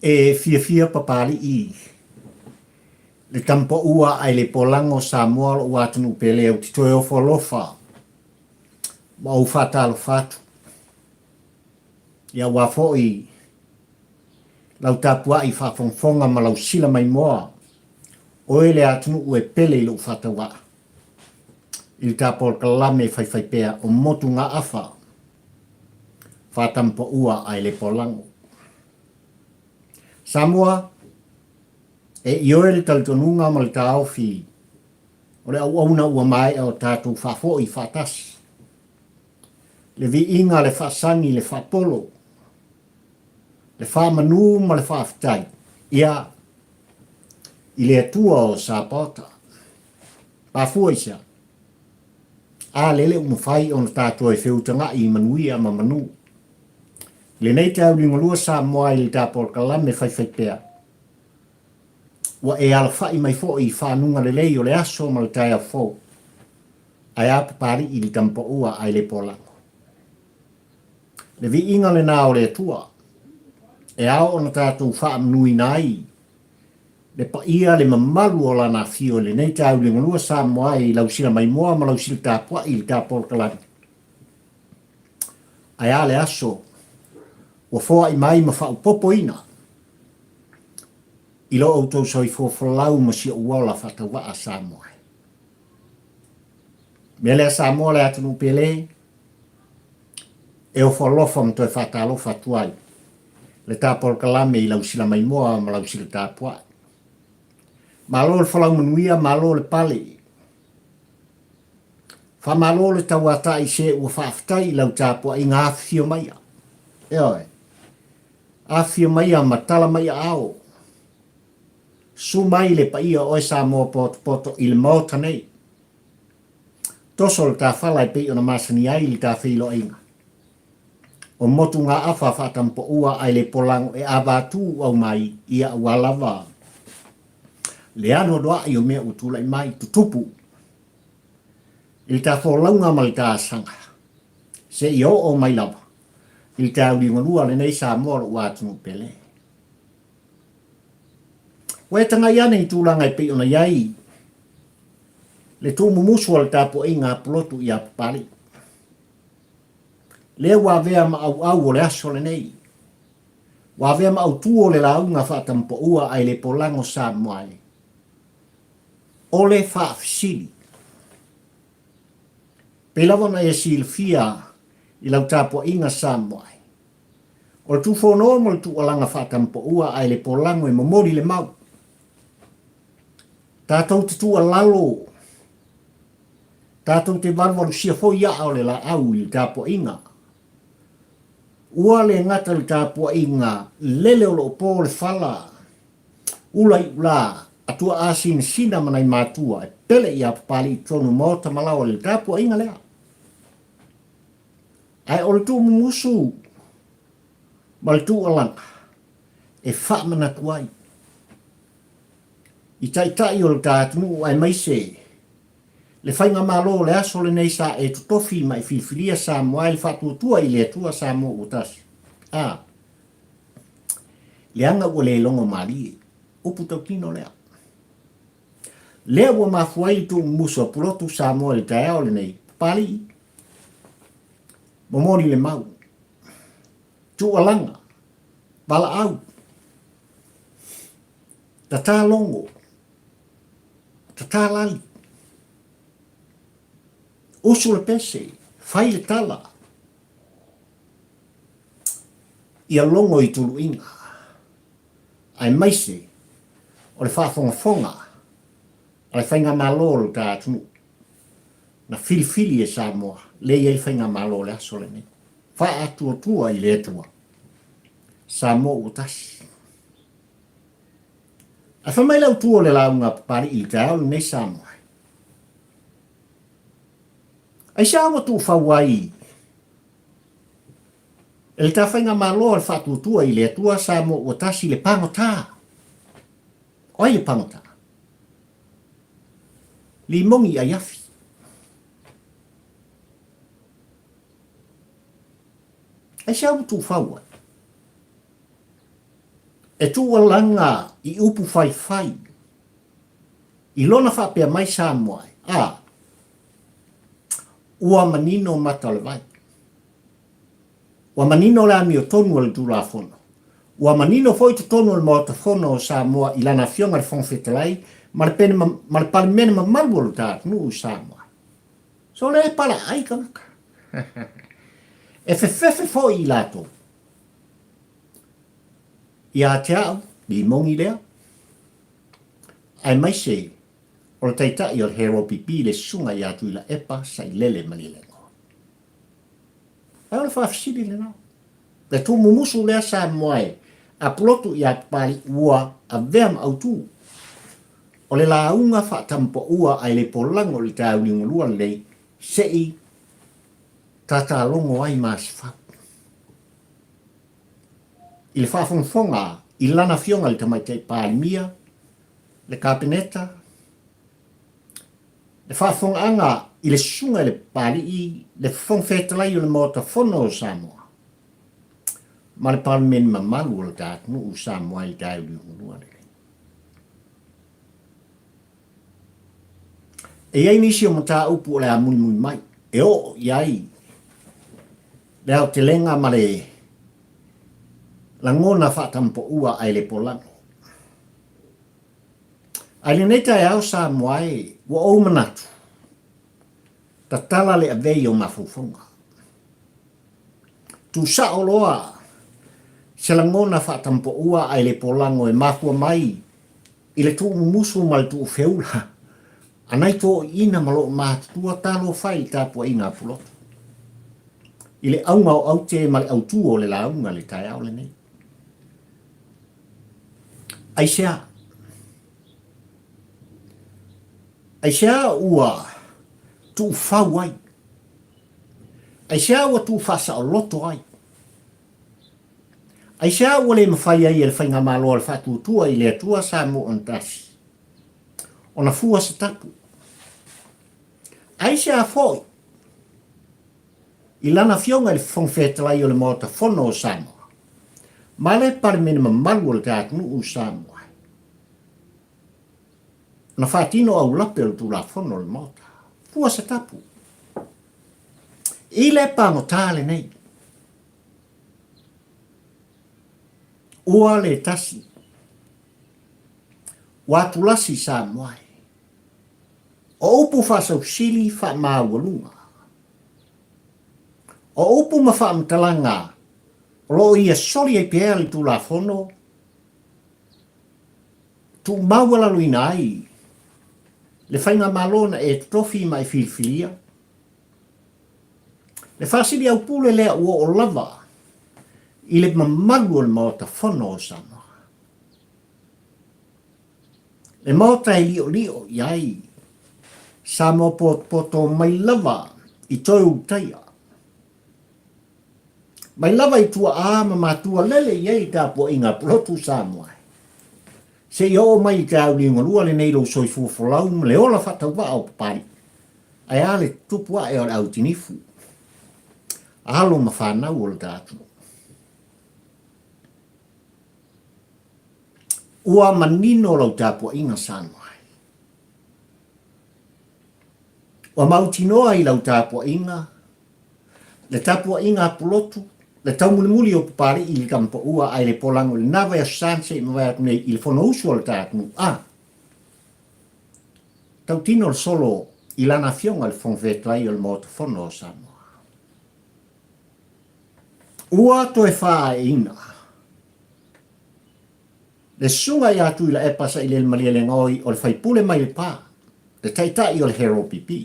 e fia papali i. Le tampo ua ai le polango Samoa o atunu pele o titoe o folofa. Ma o fatalo fatu. Ia wafo i lau tapua i whafonfonga ma lau sila mai moa. O ele atunu ue pele i lau fatawa. Il tapol kalame fai pea o motu ngā afa. Fatampo ua ai le polango. Samoa e ioe le talitonunga ma le taofi. O le au auna ua mai o tātou whafo i whatasi. Le vi inga le whasangi le whapolo. Le whamanu ma le whaftai. Ia i le atua o Sapota. Pafua isa. A lele umawhai o na tātou e whiutanga i manui ama manu. Le nei te au lingolua Samoa i le tāpol kalame whai pea. Wa e ala whai mai fo i whanunga le lei o le aso ma le tai a fo. Ai apa pari i le tampo ua ai le polango. Le vi inga le nā o le atua. E ao o na tātou wha amnui nai. Le pa ia le mamalu o lana fio le nei te au lingolua Samoa i lau sila mai moa ma lau sila tāpua i le tāpol kalame. Ai a le aso. Wa foa i mai ma whau popo ina. I lo autou soi folau ma si uola whatawa a Samoa. Mele a Samoa le atunu pele. E o whalofa ma toi whatalo whatuai. Le tāpol kalame i lau sila mai moa ma lau sila tāpua. Malo le whalau manuia, malo le pale. Wha malo le tawata i se ua whaftai i lau tāpua i ngā whio maia. Eoi. A whio maia ma tala maia ao. Su mai le pa ia oe Samoa poto i le maota nei. Toso le tā whala i pe o na masani ai le tā whilo inga. O motu ngā awha whatampo ua ai le polango e abatu au mai ia walawa. Le ano doa i o mea utula i mai tutupu. I tā wholaunga ma le tā sanga. Se i o mai lava. I tā ulingonua le nei Samoa o atunu pele. Wai tanga iane i tūlanga i pe ona iai. Le tū mumusu al tāpo i ngā plotu i apapari. Le wawea ma au o le aso le nei. Wawea ma au tuo le launga whatampo ua ai le polango Samoa. O le whaafisili. Pelawana e silfia i lau tāpo inga Samoa. O le tūwhono mo le tūalanga whatampo ua ai le polango e momori le mau. Tātou te tua lalo. Tātou te warwaru sia fo ia o le la au i tāpua inga. Ua le ngata le tāpua inga lele o lo po le whala. Ula i ula atua asin sina manai mātua e pele i apapali i tonu mota malawa le tāpua inga lea. Ai o le tū mumusu. Ma le tū alanga. E whamana tuai. I tai o le tātunu ai maise. Le whainga malo le aso le nei sa e tutofi mai filfilia Samoa i whatuatua i le atua Samoa utasi. Le anga ua le longo mali. Upu tau kino lea. Lea ua mafuai tu muso pulotu Samoa le tae o le nei. Pali. Momori le mau. Tu alanga. Bala au. Tata longo. Tata lali. Usu le pese. Fai le tala. Ia longo i tulu inga. Ai maise. O le whafonga. Ai whainga malo le tātunu. Na filifili e Samoa. Le iei whainga malo le aso le ne. Wha atua i le atua. Samoa utasi. A whamai lau tua le launga papari i tau nei Samoa. Aisea wa tuufau ai. E le tawhainga malo le whatuatua i le atua Samoa utasi le pangota. Oi le pangota. Limogi ai afi. Aisea wa tuufau ai. e tualanga i upu fai. I lona whapea mai Samoa. Ua manino mata le vai. Ua manino le ami o tonu le tula fono. Ua manino foi te tonu le mota fono o Samoa i lana fionga le fongfetalai, ma le palemene mamalu o le tātunu o Samoa. So le palaai kanaka. E fefefe foi i lato. Ia te au, Limogi lea. Ai mai se, o le taitai o le hero pipi le sunga i atu i la epa sa i lele malilengo. Ai o le whafisiri le nao. Le tū mumusu lea Samoa a plotu i atu pali ua a veam au tū. O le launga whaatampo ua ai le polango li tāu ni ngolua lei se i tata longo ai maasifau. I le whaafonga i lana fionga le tamaitei Palemene, le kapeneta, le whaafonga i le sunga le palaai, le fongfetalai o le mota fono o Samoa. Ma le Palemene mamalu o le tātunu o Samoa i tāu ni ngolua lei. E iai nisi o mata upu o le amuni mui mai. E o iai. Le au te lenga ma le la ngona whaatampo ua ai le polango. Ai le neita e au Samoa ua o manatu. Ta tala le avei o mafufonga. Tu sa o loa se la ngona whaatampo ua ai le polango e mafua mai i le tuu musu mal tuu feula. Anai tō ina malo mātua talo whai tāpua ina pulotu. I le aunga o au te male au tū o le launga le tai au le nei. Aisea. Aisea ua tuufau ai. Aisea ua tuufasa o loto ai. Aisea ua le mawhai ai e le whainga malo le whatutua i le atua sa mo ontasi. Ona fua se tapu. Aisea foi. I lana fionga le fongfetalai o le mota fono o Samoa. Ma le Palemene mamalu o le tātunu o Samoa. Na whaatino au lape o tūla fono le mota. Fua se tapu. I le pangotale nei. Ua le tasi. Watulasi Samoa. O upu whasau sili wha māwalunga. O upu ma wha mtalanga. Lo ia soli e pēr li tūla fono. Tu mawala luina ai. Le whainga malona e tofi mai filfilia. Le whasiri au pule lea ua o lava. I le mamalu o le maota fono o Samoa. Le maota e lio iai. Samoa poto mai lava i toi utaia. Mai lava i tua ama matua lele iei tāpua inga plotu Samoa. Se i o mai te au li ngolua le neilo soi fuafolau le ola whatau wa au papari. Ai ale tupua e o au tinifu. Alo ma whanau o le tātu. Ua manino lau tāpua inga Samoa. Wa mautinoa i lau tāpua inga, le tāpua inga pulotu, le taumulimuli o papari i li kampa ua ai le polango le nawa ya sanse i mwai atu nei i le fono usu o le tātunu. Tautino le solo i lana fionga le fongfetalai o le mota fono o Samoa. Ua to e whaa e ina. Le sunga i atu i la epasa i le malia le ngoi o le whaipule mai le pā, le taitai o le hero pipi.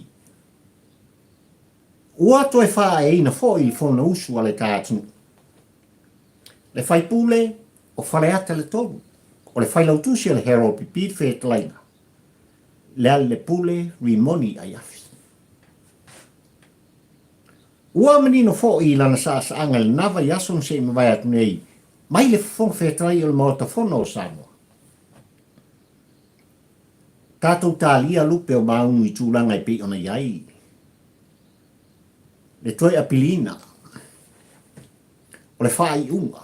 Ua to e whaa e ina fo i fono usu ale tātunu. Le whaipule o whareata le tolu. O le whailautusi ale hero pipi whetalaina. Lea le pule rimoni ai afi. Ua manino fo i lana saasa anga le nava i ason se mwai atu nei. Mai le fong whetalai o le maota fono o Samoa. Tātou tālia lupe o maunu i tūlanga i pe ona iai. Le toi apilina. O le whai unga.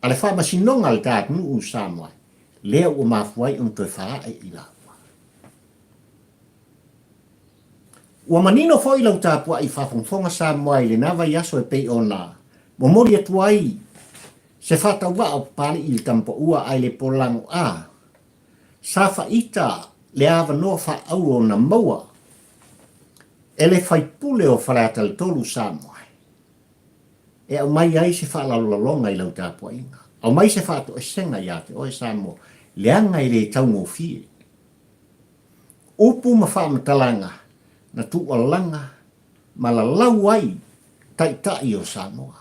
Ale wha masinonga le tātu nuu Samoa. Lea ua mafuai un toi wha i laua. Ua manino fo i lau tāpua i whawhongfonga Samoa i le nawa i aso e pei o nā. Mo mori atua i se whata ua o pali i le tampo ua ai le polango a. Sa wha ita le awa no wha au o na maua. E le whaipule o whalata le tolu Samoa. E au mai ai se wha lalolonga i lau tāpua inga. Au mai se wha to e senga i ate o e Samoa. Leanga i le tau ngō fie. Upu ma wha matalanga. Na tua langa ma la lau ai tai o Samoa.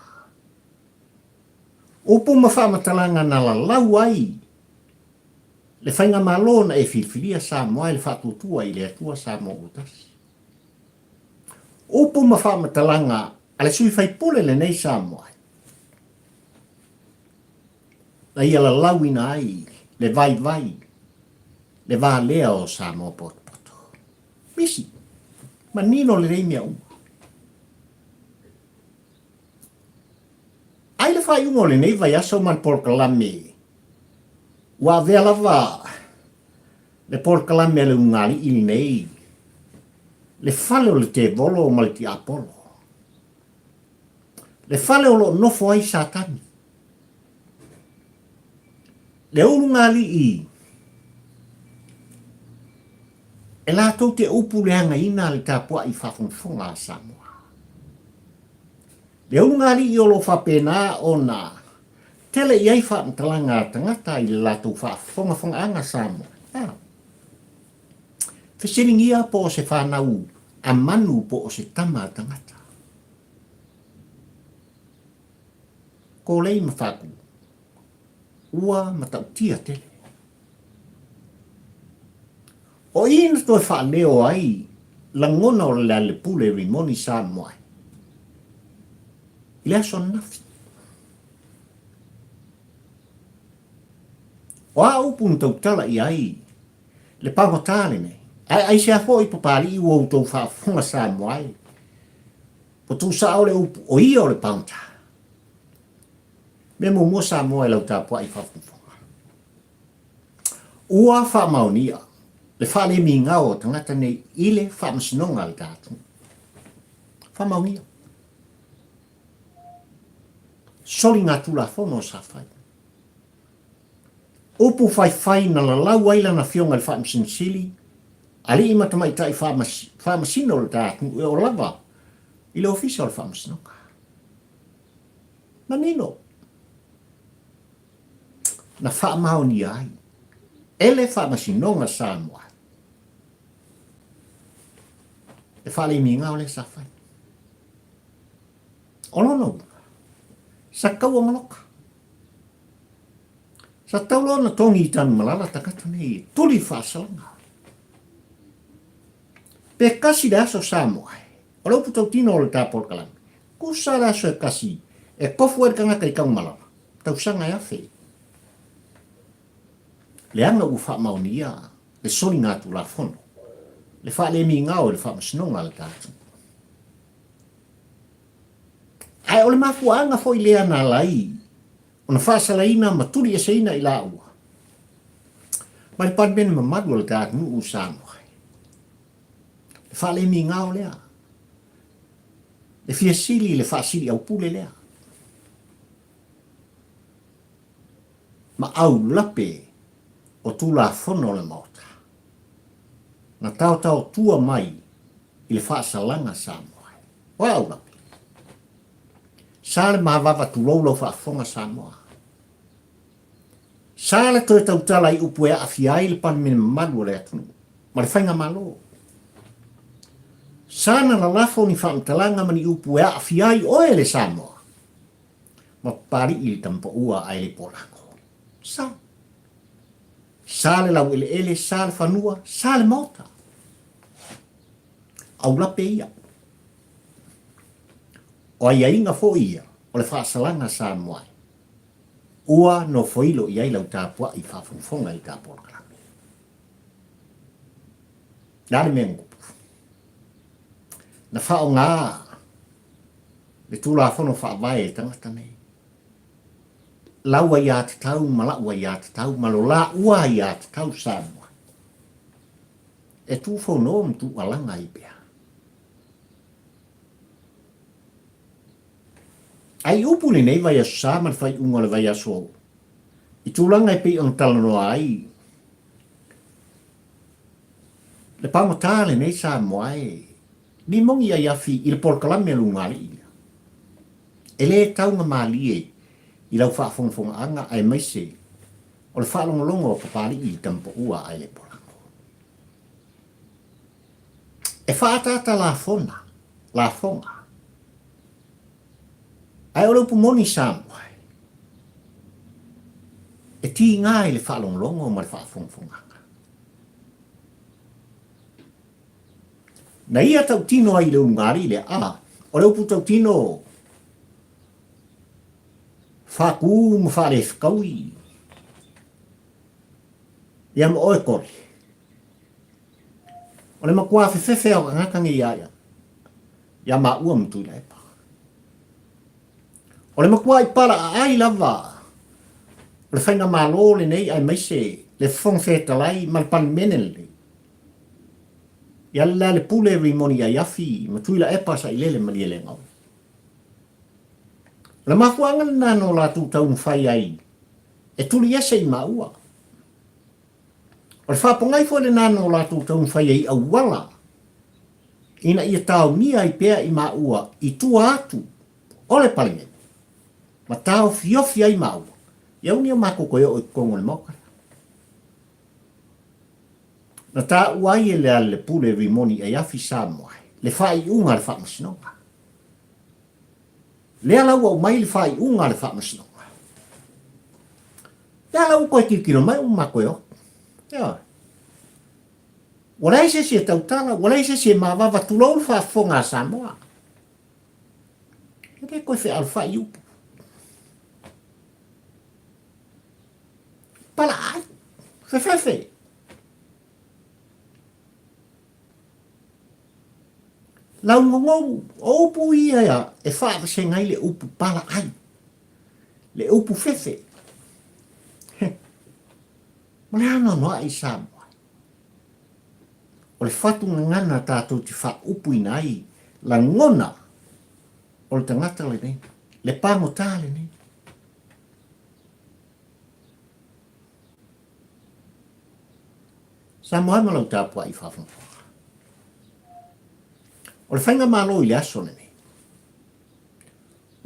Upu ma whamatalanga na la lau ai le whainga malona e whiwhiria Samoa le whatutua i le atua Samoa utas. Upu ma whamatalanga ale sui whaipule le nei Samoa. La ia la lau ina ai le vai le va lea o Samoa poto. Misi. Manino le rei mea ua. Ai le whai ungo le nei vai aso man Palemene. Ua vea lava le Palemene le ungali ili nei. Le fale o le te volo o malti apolo. Le fale o lo nofo ai satani. Le ulungali i. E la tau te upu leanga ina le tāpua i whawhongfonga a Samoa. Le ungari i olo whapena o nā. Tele i ai whaamtalanga tangata i le lātou whawhonga anga Samoa. Whesiringia po o se whanau a manu po o se tama tangata. Ko lei mawhaku. Ua matautia tele. O ina toi whaneo ai, langona o le pule rimoni Samoa. I le aso nafi. O a upun tau tala i ai, le pangotale nei. Ai se afo i papari i uau tau whaafunga Samoa. Po tu sa o le upu, o ia o le pangotale. Me mo mua Samoa i lau tāpua i whaafunga. Ua whaamaunia. Le whale mi ngao tangata nei ile whamasinonga le tātu. Whamaunia. Soli ngā tula whono sa whai. Upu whai na la lau aila na whionga le whamasinsili. Ali ima tamai tai whamasino le tātu e o lava. Ile ofisa o le whamasinonga. Manino. Na whamaunia ai. Ele whamasinonga Samoa. E whale mi ngā o le sawhai. Olono. Sa kaua maloka. Sa taulo na tongi i tanu malala takata nei. Tuli whaasalanga. Pe kasi le aso Samoa. O lau putau tino o le tāpol kalami. Kusa le aso e kasi. E kofu e kangata i kau malala. Tau sanga e awhi. Le anga u whaamaunia. Le soli ngā tu la whono. Le whaale mi ngao le whamasinonga le tātu. Ai o le mafuanga foi lea nā lai. O na whaasalaina maturi e seina i laua. Mai Palemene mamadu le tātu nuu Samoa. Le whaale mi ngao lea. Le fiasili le whaasili au pule lea. Ma au lape o tula whono le mauta. Na tau tua mai i le whaasalanga Samoa. Wau lapi. Sale mahawawa tu rolo whaafonga Samoa. Sale toi tau tala i upu e awhiai le Palemene mamadu le atunu. Ma le whainga malo. Sana la lafo ni whaamtalanga mani upu e awhiai oe le Samoa. Ma pari i le tampa ua ai le polango. Sa. Sale lau ele, sale whanua, sale mauta. Au lape ia. O ai inga fo ia, o le whaasalanga Samoa. Ua no foilo i ai lau tāpua i whaafonga i tāpua kalami. Nāre mea ngupu. Na whao ngā, le tūla whono whaavae e tangata nei. laua ia te tau, ma laua ia te tau, ma lo laua ia te tau Samoa. E tuufau no mtu alanga i pia. Ai upu ni nei vai asu sa, man fai unga le vai asu au. I tūlanga i pi on talanoa ai. Le pangota le nei Samoa e. Limogi ai afi i le porkalame lungari ia. E le taunga malie i lau whaafonga anga ai maise o le whaalongolongo o papari i tampo ua ai le polango. E whaatata la fonga. Ai o le upu moni Samoa. E ti ngā i le whaalongolongo ma le whaafonga. Na ia tau tino ai le ungari le o le upu tau tino whaku ma whaare whakaui. Ia ma oe kore. O le makua fefefe o ngakangi iaia. Ia ma ua mtu la epa. O le makua i para ai lava. O le whainga malo le nei ai maise le whongwhetalai ma le Palemene le. Ia le pule rimoni ai afi ma tuila epa sa i lele ma liele ngau. La mafuanga na no la tu tau whai ai. E tuli ese i maua. O le whapongai fo le nano la tu tau whai ai au wala. Ina ia tau mia i pea i maua i tua atu. O le Palemene. Ma tau fiofi ai maua. Iau nia mako koe o i kongo le moka. Na ta uai e le pule rimoni ai afi Samoa. Le whai unga le whamasinoga. Le alau au mai le whai unga le whamasinoga. Le alau koe kikiro mai mako e o. Ia. Wala ise si e tautala, wala ise si e mawawa tulou le whafonga Samoa. Eke koe whi al whai upu. Palaai. Fefefe. Lau ngongou, o upu ia ia, e whaata se ngai le upu palaai. Le upu fefe. Ma le ana noa i Samoa. O le whatu ngana tātou ti wha upu inai, la ngona, o le tangata le nei, le pangota le nei. Samoa malau tāpua i whawhunga. O le whainga malo i le aso le nei.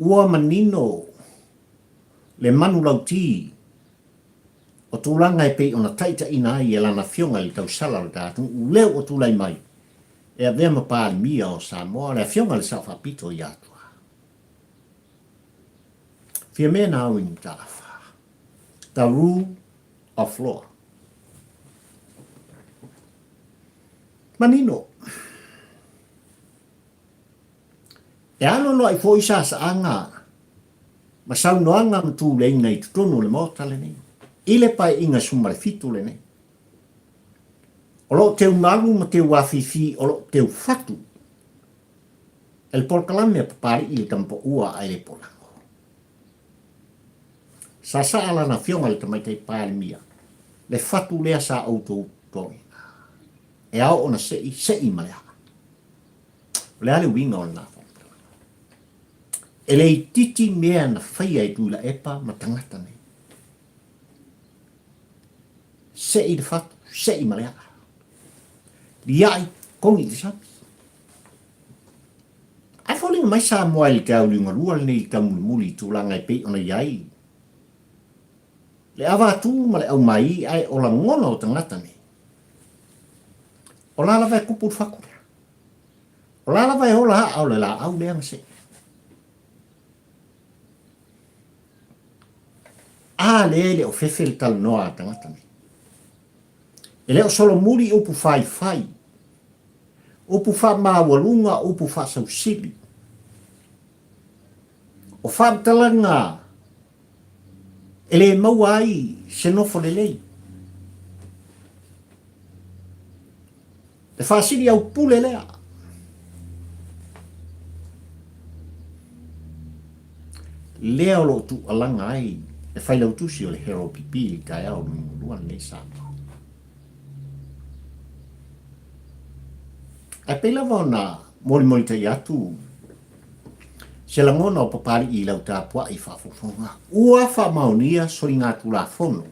Ua manino le manu lau ti o tūlanga e pei ona taita ina ai e lana fionga li tau sala le tātu u leo o tūlai mai. E a vema Palemene o Samoa le fionga le sa whapito i atua. Fia mea na au inu tāwha. The rule of law. Manino. E ano no ai fo isa sa anga. Ma sau no anga mtu le inga i tutono le mota le nei. Ile pai inga sumare fitu le nei. O lo teu malu ma teu wafifi o lo teu fatu. El porkalame papari il tampo ua ai le polango. Sa ala na fionga le tamaitei Palemene. Le fatu lea sa auto toi. E au ona sei malea. Le ale winga o na. E lei titi mea na whaia i tūla epa ma tangata nei. Se i de fatu, se i malea. Liai, kongi i sapi. Ai whalinga mai Samoa i kau liunga lua nei ka muli tūlanga i pei ona iai. Le awa tū ma le au mai ai o la ngona o tangata nei. O la lawa e kupur whakura. O la lawa e hola au le la au leanga se. Le o fefele tal noa tangata nei. E leo solo muri upu fai. Upu wha mawalunga, upu wha sausili. O wha talanga. E le maua ai se nofo le lei. E wha siri au pule lea. Lea lo tu alanga ai. e whai lau tusi o le hero pipi i kai au luan nei Samoa. Ai pela na moli te atu se la ngona o papari i lau tāpua i whafofonga. Ua wha maunia sori ngā tula fono.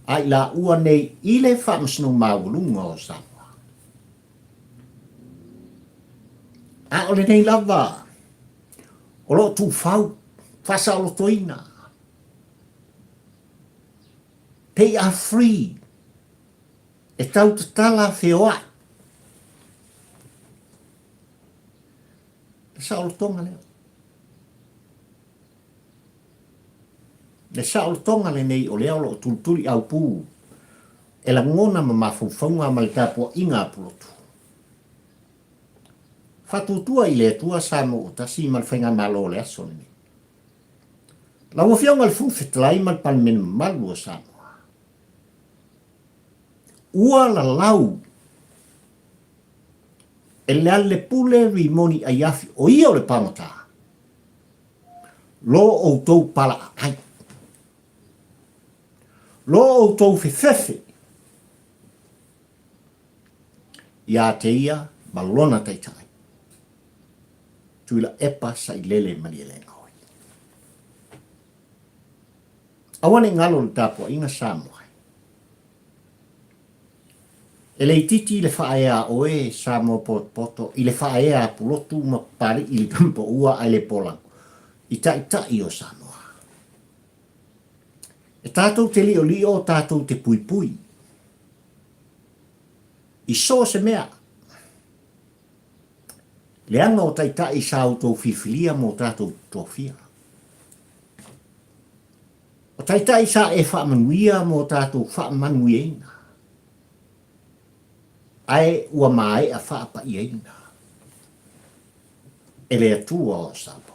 Ai la ua nei ile whamasino maulunga o Samoa. A ole nei lava. O lo tuufau. Whasa o lo toina. They are free. E tau te tala whioa. E sa o lo tonga leo. Le sa o tonga le nei o leo lo tulturi au pū. E la ngona ma mawhauwhaunga ma le tāpua inga pulotu. Whatutua i le tua sa mo o tasi ma le whainga malo le aso ni. La ua whiaunga le fefefe ma le Palemene malu o Samoa. Ua la lau. E le ale pule rimoni a yafi o ia o le pangota. Lo o tau palaai. Lo o tau fefefe. Ia te ia malona taitai. Tuila epa sa i lele mani e lenga hoi. Awane ngalo le tāpua inga Samoa. E le titi le whaea oe Samoa poto i le whaea pulotu ma pari i le tampo ua ai le polang. I tai o Samoa. E tātou te li o tātou te pui pui. I so se mea. Le anga o tai sa autou fifilia mo tātou tofia. O tai sa e whaamanuia mo tātou whaamanuieina. Ai ua mai a whaapa ieina. E le atua o Samoa.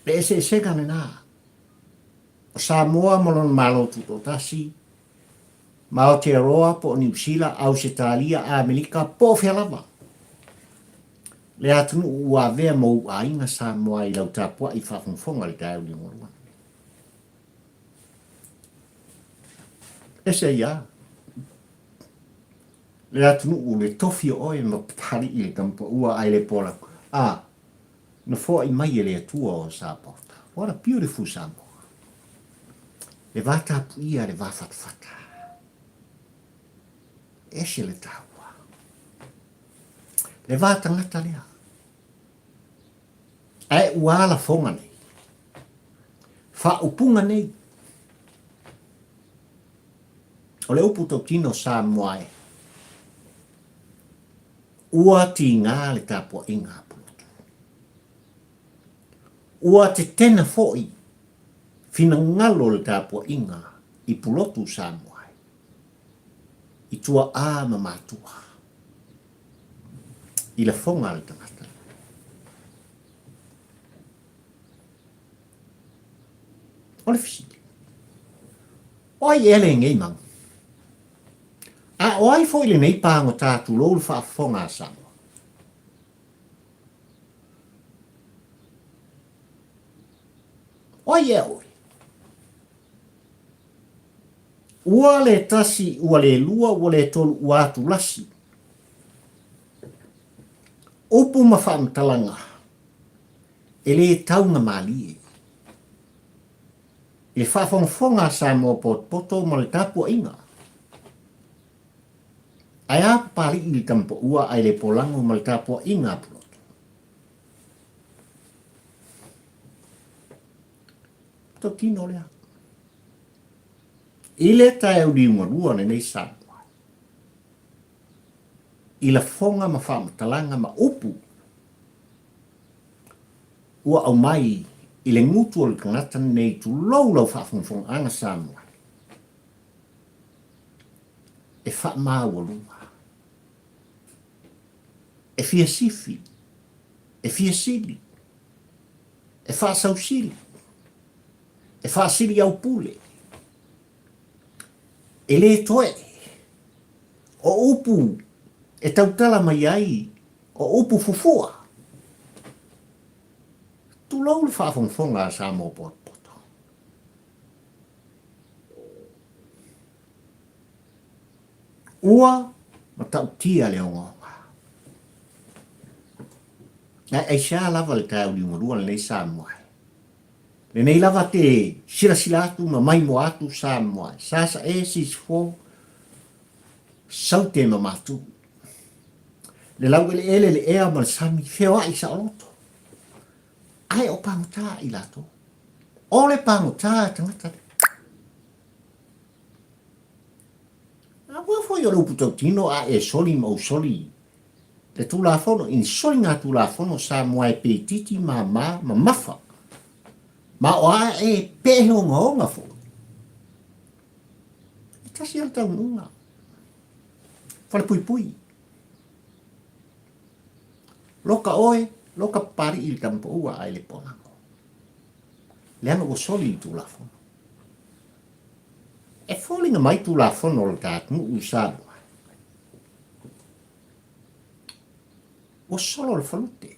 Le ese segane nā. O Samoa molon malo tuto tasi. Ma o te roa po New Zealand au se talia a Amerika po whialama. Le atunu ua vea mo a inga Samoa i lau tāpua i whawhongwhonga le kai uli morua. Ese ia. Le atunu u le tofi oe ma pari i le tampa ua ai le pola. Na fo i mai e le atua o Samoa. What a beautiful Samoa. Le vata puia le vafatfata. Ese le taua. Le vata ngata lea. Ai uala fonga nei. Fa upunga nei. O le upu tau tino Samoa e. Ua ti ngā le tāpua inga. Ua te tena foi, fina ngalo le tāpua inga i pulotu Samoa. I tua āma mātua. I la fonga le tangata. O le fisiki. Oi ele ngei mang. A oi foi le nei pāngo tātu lou le whaafonga Samoa. Oi e oi. Ua le tasi, ua le lua, ua le tolu, ua atu lasi. Opu ma whaamtalanga. E le taunga malie. E whawhongwhonga Samoa poto ma le tapua inga. Ai a pari i le tampo ua ai le polango ma le tapua inga ploto. Tino lea. Ile tae udi ngorua nei Samoa. Ila fonga ma whaamatalanga ma upu. Ua au mai ile ngutu o le kangata nei tu lau whaafongfong anga Samoa. E wha maa walua. E fia sifi. E fia sili. E wha sausili. E whaasiri au pule. E le toe. O upu. E tautala mai ai. O upu fufua. Tu lau le whaafonfonga sa mo poto. Ua, ma tau tia le ongonga. Aisea lava le tau li morua le nei sa moai. Le nei lava te sila atu ma mai mo atu sa moai. Sa sisfo sau te mamatu. Le lau ele le ea ma le sami feo ai sa oloto. Ai o pangota i lato. O le pangota tangata. A ua foi o lupu tau tino a e soli ma o soli. Le tulafono, in soli ngā tulafono sa moai pe titi ma mafa. Ma o a e peho ngonga fo. I tasi al tau nunga. Fale pui. Loka oe, loka pari il tampo ua ai le ponango. Leanga o soli i tulafono. E fōlinga mai tulafono le tātunu usāua. O solo le falute.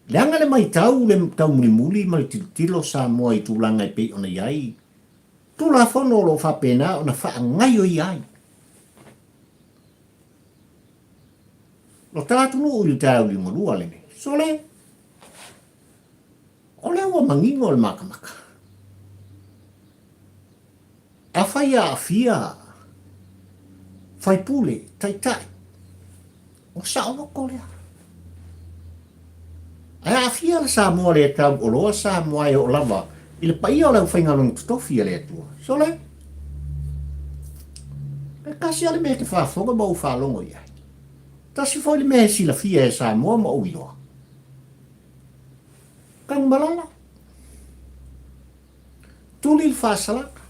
Leanga le mai tau muli ma le tilo sa moa i tūlanga i pei ona iai. Tulafono lo whapena ona wha ngai o iai. Lo tātunu ui tau li morua le ne. So le, o le ua mangingo le makamaka. A whai a fia. Whai pule, tai. O sa oloko lea. A fia la sa moa le tau o loa sa moa e o lava. I le paia o lau whaingalong tutofi le atua. So le, e kasi ale me te whaafonga ma u whaalongo iai. Tasi foi le me sila fia e sa moa ma ui loa. Kang malala. Tuli il whaasalaka.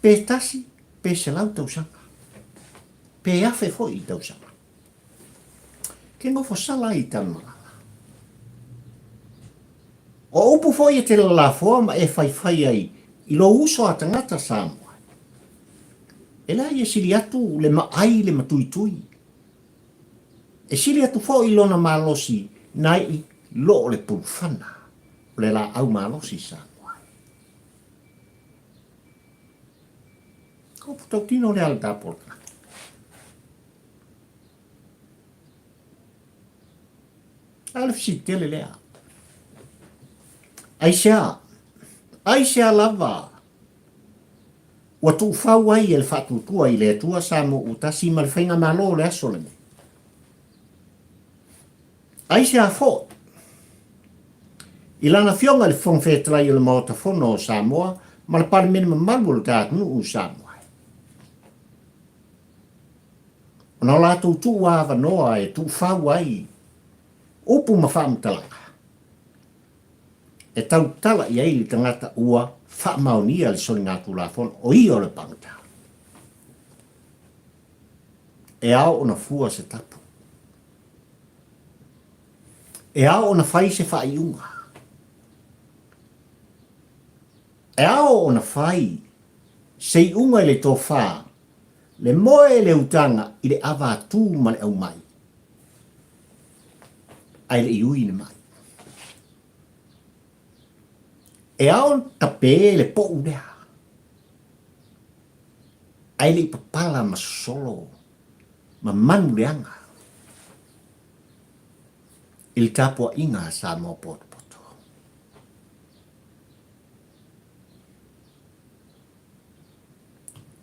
Pe tasi, pe se lau tausanga. Pe afe foi i tausanga. Ke ngofo sala i tan malala. O upu foi e te la foa ma e fai ai i lo uso a tangata sa moa. E la i e sili atu le maai le matui. E sili atu foi i lona malosi nai i lo le pulfana. Le la au malosi sa moa. Ko puto tino le alta porta. Alef si tele lea. Aisea lava. Ua tuufau ai e le whatutua i le atua sa mo utasi ma le whainga malo le aso le me. Aisea fo. I lana fionga le whongwhetrai le maota fono o Samoa ma le Palemene mamalu le tātunu u Samoa. Ona lātou tu ava noa e tuufau ai upu ma whaamtalanga. E tau tala i ai li tangata ua whaamaunia le soli ngā tūlafon o i o le pangata. E ao ona fua se tapu. E ao ona whai se whaiunga. E ao ona whai se iunga i le tō whā le moe le utanga i le awa tū ma le au mai. Ai le iui ni mai. E ao tape le po udea. Ai le papala ma solo ma manu leanga. Il tapua inga sa mo poto.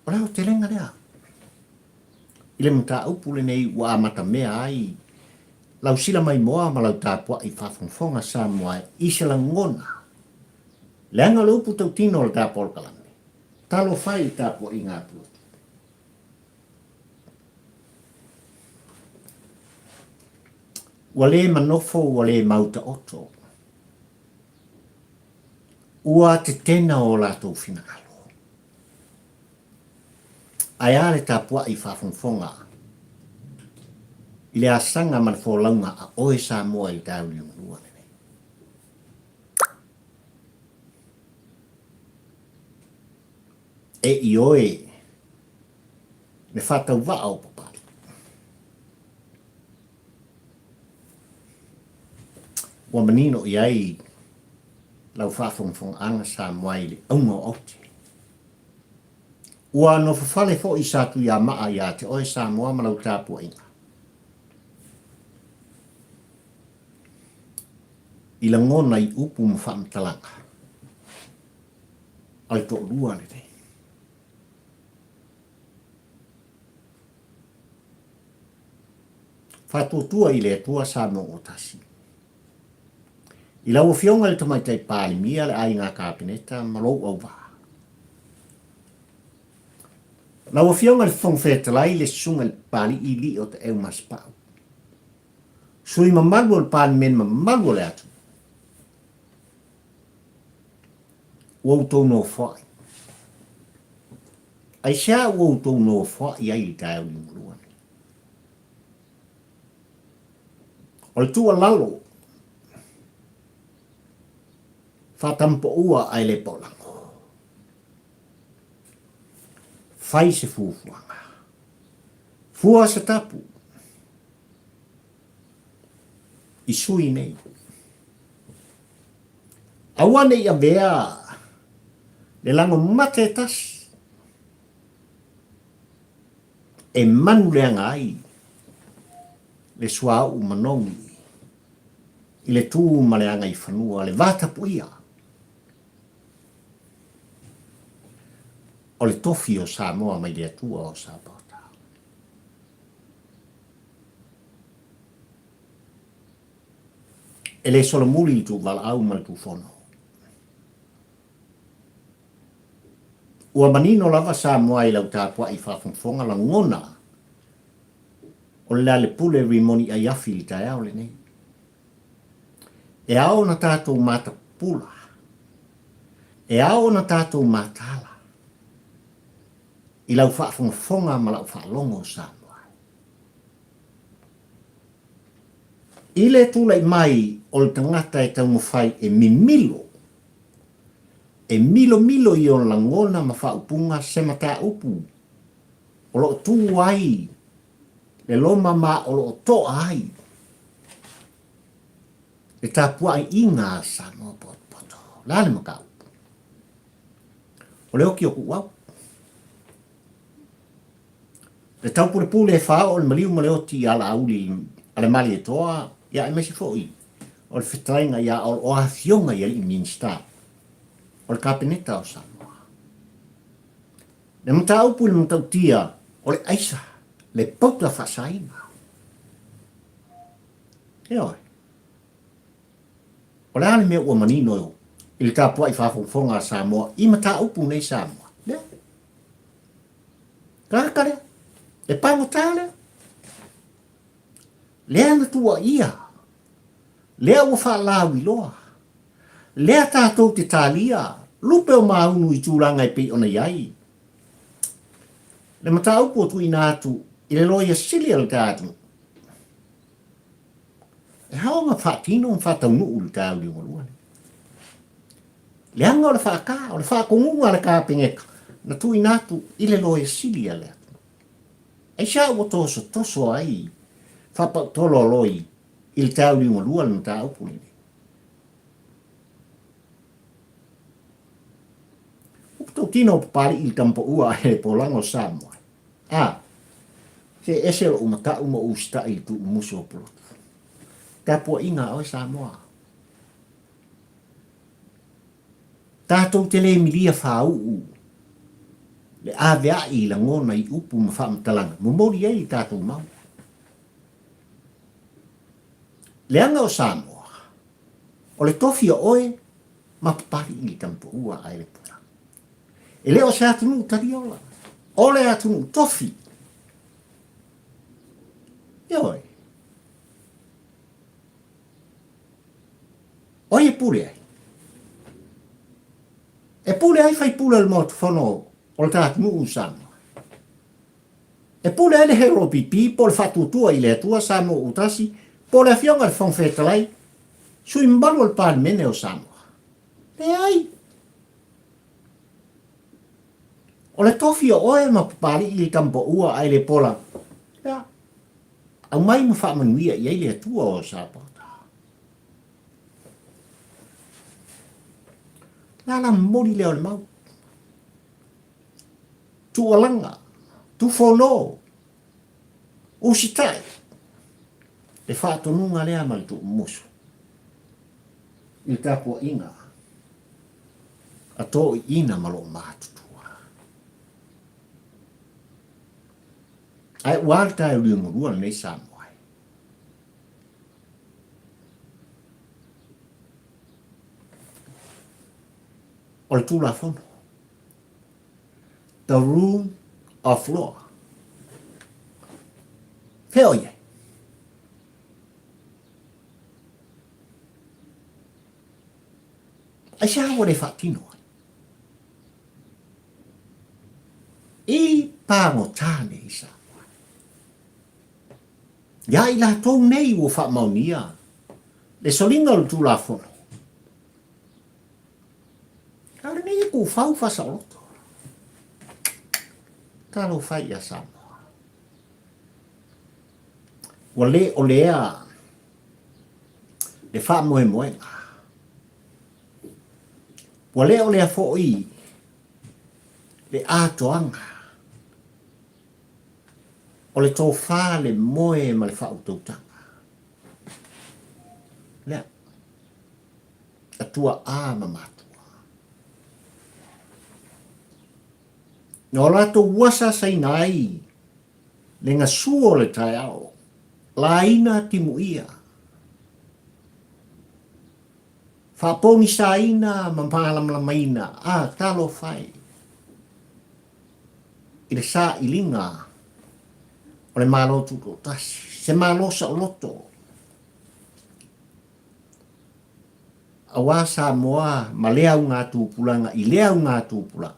Ora o te renga lea. Ile muta upu le nei ua amata mea ai. Lau sila mai moa ma lau tapua i whawhongwhonga sa moa i se la ngona. Leanga le upu tau tino le tapua o kalame. Talo whai i tapua i ngā pua. Ua le manofo ua le mauta oto. Ua te tena o lātou finagalo. Ai ale tapua i whawhongwhonga. I le asanga man fōlaunga a oe sa moa i tāuri o rua nene. E i oe me whatau wa au papari. ua manino iai lau whaafonga sa moai le aunga ote. Ua no fafale fo i satu ia maa ia te oe sa moa malau tāpua inga. Ila ngona i upu mwhaamtalanga. Ai to lua le te. Whatutua i le tua sa mo o tasi. I lau fionga le tamaitai Palemene le ai ngā kāpeneta malou au wā. Lau fionga le whongwhetalai le sunga le pali i li o te eu maspau. Sui mamalu o le Palemene mamalu o le atu. Wau tau no whai. Aisea wau tau no whai ai li tāu ni muluan. O le tua lalo. Whatampo ua ai le polango. Whai se fufuanga. Fua se tapu. I sui nei. Awane ia vea. Le lango mate tas. E manu leanga ai. Le suau manongi. I le tū maleanga i whanua. Le vatapu ia. O le tofi o Samoa mai le atua o Sabota. E le solomuli i tu walau mal tu fono. Ua manino lava Samoa i lau tāpua i whafonfonga la ngona. O le le pule rimoni a yafi i tae au le nei. E ao na tātou mata pula. E ao na tātou matala. I lau whaafonga ma lau whaalongo Samoa. I le tūlai mai o le tangata e tau mawhai e mimilo. E milo i o langona ma whaupunga se mata upu. O lo tū ai. Le loma ma o lo to ai. Le tāpua ai inga Samoa poto. Lale makau. O le oki o kuwau. Le tau pure pule e whao o le maliu ma le oti ala auli ale mali e toa ia e mesi fōi. O le whetainga ia o ahionga ia i minsta. O le kāpeneta o Samoa. Le mta upu le mta utia o le aisa le pauta whasainga. E oi. O le ale mea ua manino yo i le tāpua i whafonga Samoa i mta upu nei Samoa. Lea. Kākarea. E pango tāle. Lea na tua ia. Lea ua whaalau i loa. Lea tātou te tālia. Lupe o maunu i tūranga i pei ona iai. Le mata upo tu inatu i le loia sili al tātu. E haonga whaatino un whaataunu ulu tāu li ngoluane. Leanga o le whaaka, o le whaakongunga le kāpengeka. Na tu inatu i le loia sili al tātu. Aisea ua toso ai, whapa tolo loi, i le tau liunga lua na tā upuni. Uputau tino papari i le tampa ua e polango Samoa. Se ese o umata uma usta i tu umuso o polotu. Tāpua inga o Samoa. Tātou te le milia whau le avea i la ngona i upu ma whaamtalanga. Momori ei tātou mau. Le anga o Samoa. O le tofi o oe, ma papari i tampo ua ai le pura. E leo se atunu tariola. O le atunu tofi. E oe. Oe e pure ai. E pure ai fai pule al motu whanau. O le tātunu Samoa. E pule ele hero pipi, po le whatutua i le atua Samoa utasi, po le awhionga le whongwhetalai, sui mbaru al Palemene o Samoa. E ai. O le tofi o oe ma papari i le tampo ua ai le pola. Au mai ma whaamanuia i ai le atua o Samoa. Lala mori leo le mau. Tu alanga. Tu fono. Usitai. Le whaatonunga lea mal tu musu. I tāpua inga. A tō i ina malo mātutua. Ai wātai uriungurua nei Samoa. O le tūla whono. The rule of law. Heo ye. Aisea wale whaatino. I pāngo tāne i Samoa. Ia i la tōu nei o whaamaunia. Le solinga o tūla whono. Kare nei ku whau whasa o loto. Talo whai a Samoa. Wale o lea. Le wha moe moenga. Wale o lea fōi. Le ātoanga. O le tō whā le moe ma le wha utautanga. Lea. Atua āma matu. Nō lato wasa sai nai, le ngā suo le tai ao, la ina timu ia. Whaponi sa ina, mampalam la maina, talo whai. I le sa ilinga, o le mālotu o tasi, se mālosa o loto. A wasa moa, ma lea u ngā tūpulanga, i lea u ngā tūpulanga.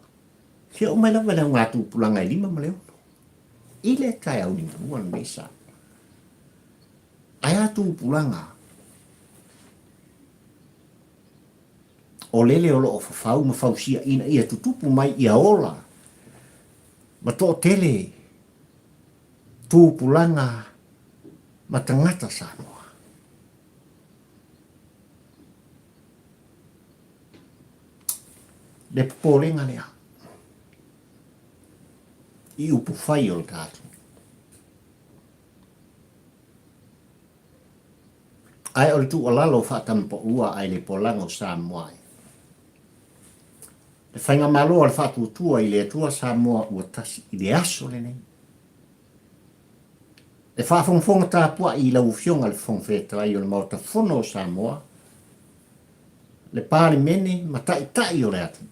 Kia o mai lawa leo ngā tūpulanga i lima ma leo. I le kai au ni muan mesa. Ai a tūpulanga. O lele o lo o whawhau ma whausia ina ia tutupu mai ia ola. Ma tō tele. Tūpulanga ma tangata Samoa. Le popolenga lea. I upu whai o tātu. Ai o le tu alalo whaatampo ua ai le polango Samoa. Le whainga malo al whaatu tua i le atua Samoa ua tasi i le aso le nei. Le whaafongfonga tāpua i lau fionga le fongwheta i o le mauta whono o Samoa. Le Palemene matai o le atu.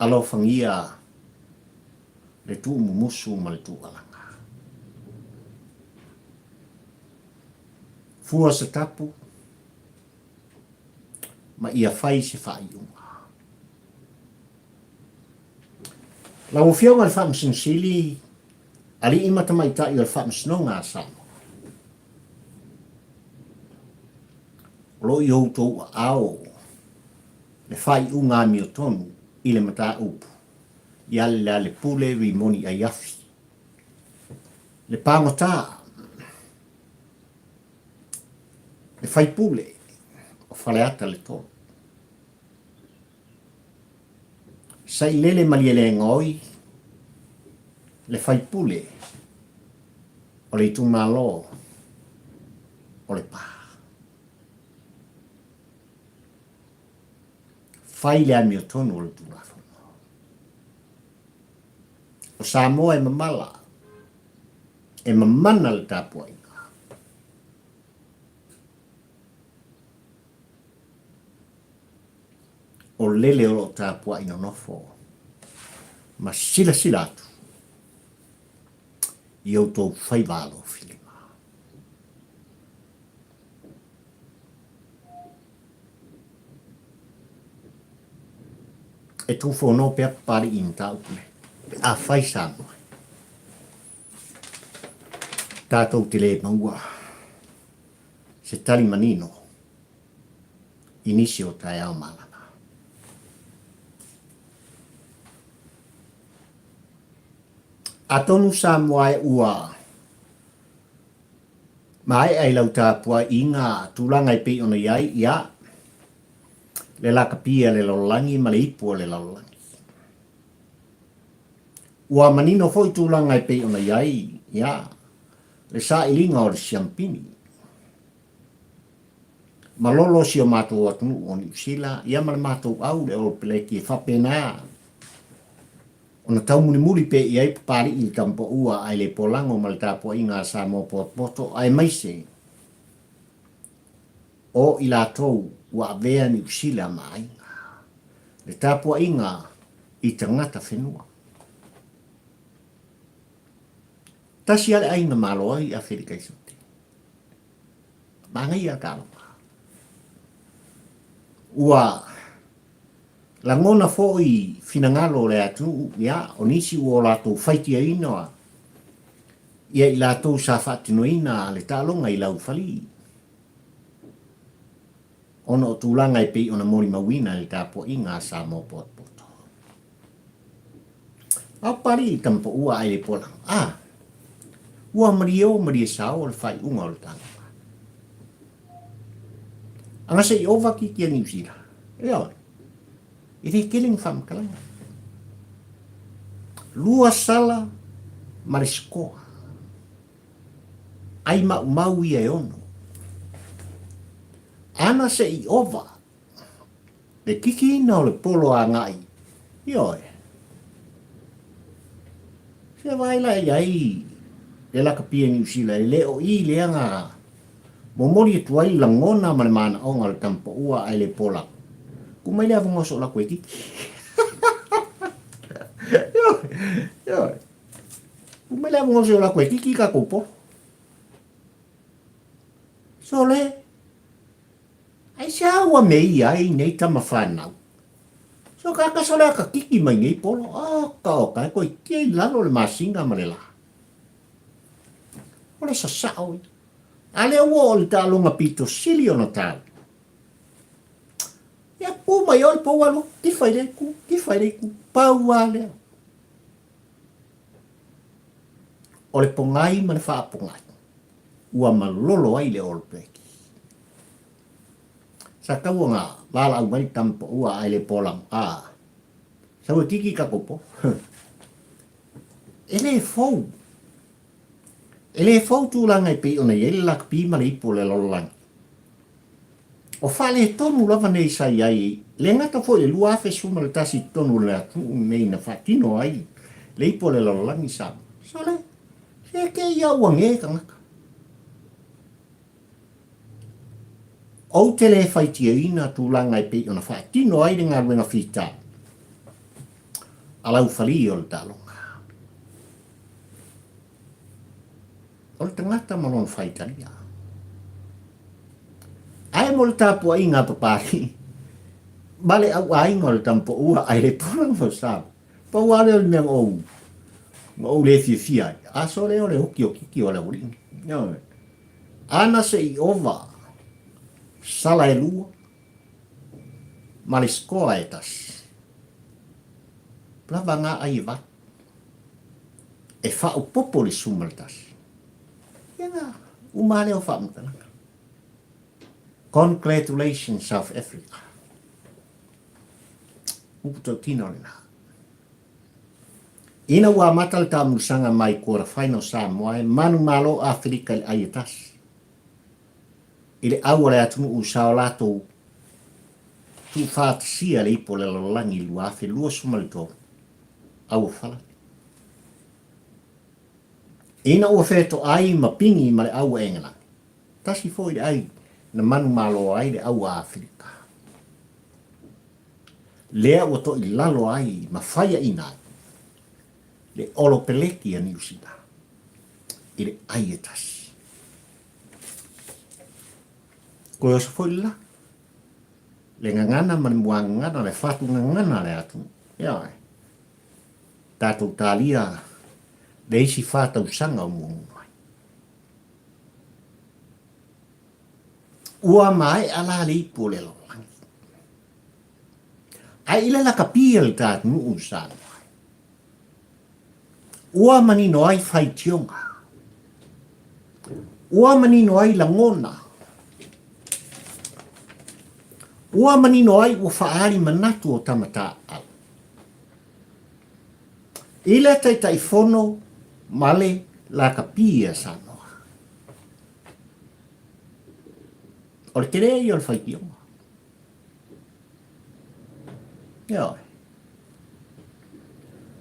Alo whangia le tū mumusu ma le tū alanga. Fua se tapu ma ia whai se whai unga. Lau whionga le whamsinsili ali imata mai tai o le whamsinonga Samoa. Lo i outou ao le whai unga mi o tonu i le mata upu. Ia le pule rimoni ai afi. Le pangota. Le whai pule. O whaleata le tonu. Sai lele maliele ngoi. Le whai pule. O le tūmalo. O le pā. Whai le ami o tonu o le tūmalo. O Samoa e mamala. E mamana le tāpua inga. O lele o tāpua inga nofo. Ma sila atu. I au tō whai wālo whilima. E tū whono pia pari in tā upune. A whai Samoa. Tātou te le maua. Se tali manino. Inisi o tai au malama. A tonu Samoa e ua. Mai ai lau tāpua inga tūlanga i pe ona iai, ia, le laka pia le lolangi ma le ipua le lolangi. Ua manino foi tūlanga i pe ona iai, ia, le sa ilinga o le siampini. Malolo si o mātou atunu o New Zealand, ia ma le mātou au le o peleki e whapena. Ona tau muni muri pe iai papari i tampo ua ai le polango ma le tāpua inga sa mo poto ai maise. O i lātou ua avea New Zealand ma inga. Le tāpua inga i tangata whenua. Tasi ale aina malo ai a Whirika Isote. Mangai a kālo. Ua langona foi finangalo le atu ya onisi o lātou whaitia inoa. Ia i lātou sa whaatino ina le tālonga i lau whali. Ona o tūlanga i pei ona mori mawina le tāpua inga sa mo poto. Au pari i tampo ua ai le polang. Ua maria sao le whai unga o le tanga. Anga se i ova ki kia New Zealand. Ea, i re killing whamkalanga. Lua sala mariskoa. Ai mau ia e ono. Ana se i ova. Le kiki ina o le polo a ngai. Ioe. Se vaila i ai. Le laka pia New Zealand. Le o i le anga. Momori e tuai langona ma le mana onga le tampo ua ai le pola. Kumai le avunga so la koe kiki. Ioe. Kumai le avunga so la koe kiki ka kupo. So le. Aisea ua mei ai nei tama whanau. So kaka so le ka kiki mai nei polo. Ka o kai koe kei lalo le masinga ma le la. O le sasao. Ale ua o le tālonga pito sili o na tāu. Ia pū mai o le pō alo. Kifai reiku. Pau alea. O le pongai ma le wha pongai. Ua malolo ai le o le peki. Sa kau ngā lala au mai tampo ua ai le polang. Sa ua kiki ka kopo. Ele fau. Ele fau tūlanga i pei ona iele lak pi ma le ipo le lolang. O whale tonu lava nei sa iai. Le ngata fo le lua afe suma le tasi tonu le atu nei na whatino ai. Le ipo le lolang i sa. So le. Se ke ia ua nge ka ngaka. O te le whaitia ina tūlanga i pei ona whatino ai le ngā ruenga whita. Alau whali o le talonga. O le tangata malon whaitaria. Ai mo le tāpua i ngā papari. Bale au ai ngā le tampo ua ai le porang mo sa. Pa wale o le mea ngou. Ngou le fia. Aso le o le hoki o kiki o le uringi. Ana se i ova. Sala e lua. Maliskoa e tas. Plava ngā ai e wat. E whao popo le sumaltas. Ia umale o whaamtananga. Congratulations South Africa. Uputo tino le nā. Ina ua matal ta musanga mai kora whaino Samoa e manu malo Afrika le aietas. Ile au le atunu u sao lato tu whaatisia le ipo le lolangi lua afe lua sumalito. Au whala. Ina ua wheto ai mapingi ma le au engalangi. Tasi foi ai na manu malo ai le au Afrika. Lea ua to i lalo ai ma whaia inai. Le olo peleki a New Zealand. I le aietas. Koe osa foi la. Le ngangana man mua ngana le whatu ngangana le atu. Ia ai. Tātou tālia le isi whātau sanga o mungu mai. Ua mai ala le ipo le lolangi. Ai ila la kapia le tātu nuu sāna mai. Ua manino ai whai tionga. ua manino ai la ngona. Ua manino ai ua whaari manatu o tamata au. Ila tai fono male la kapia Samoa. O le tere i o le whaikionga. Ioi.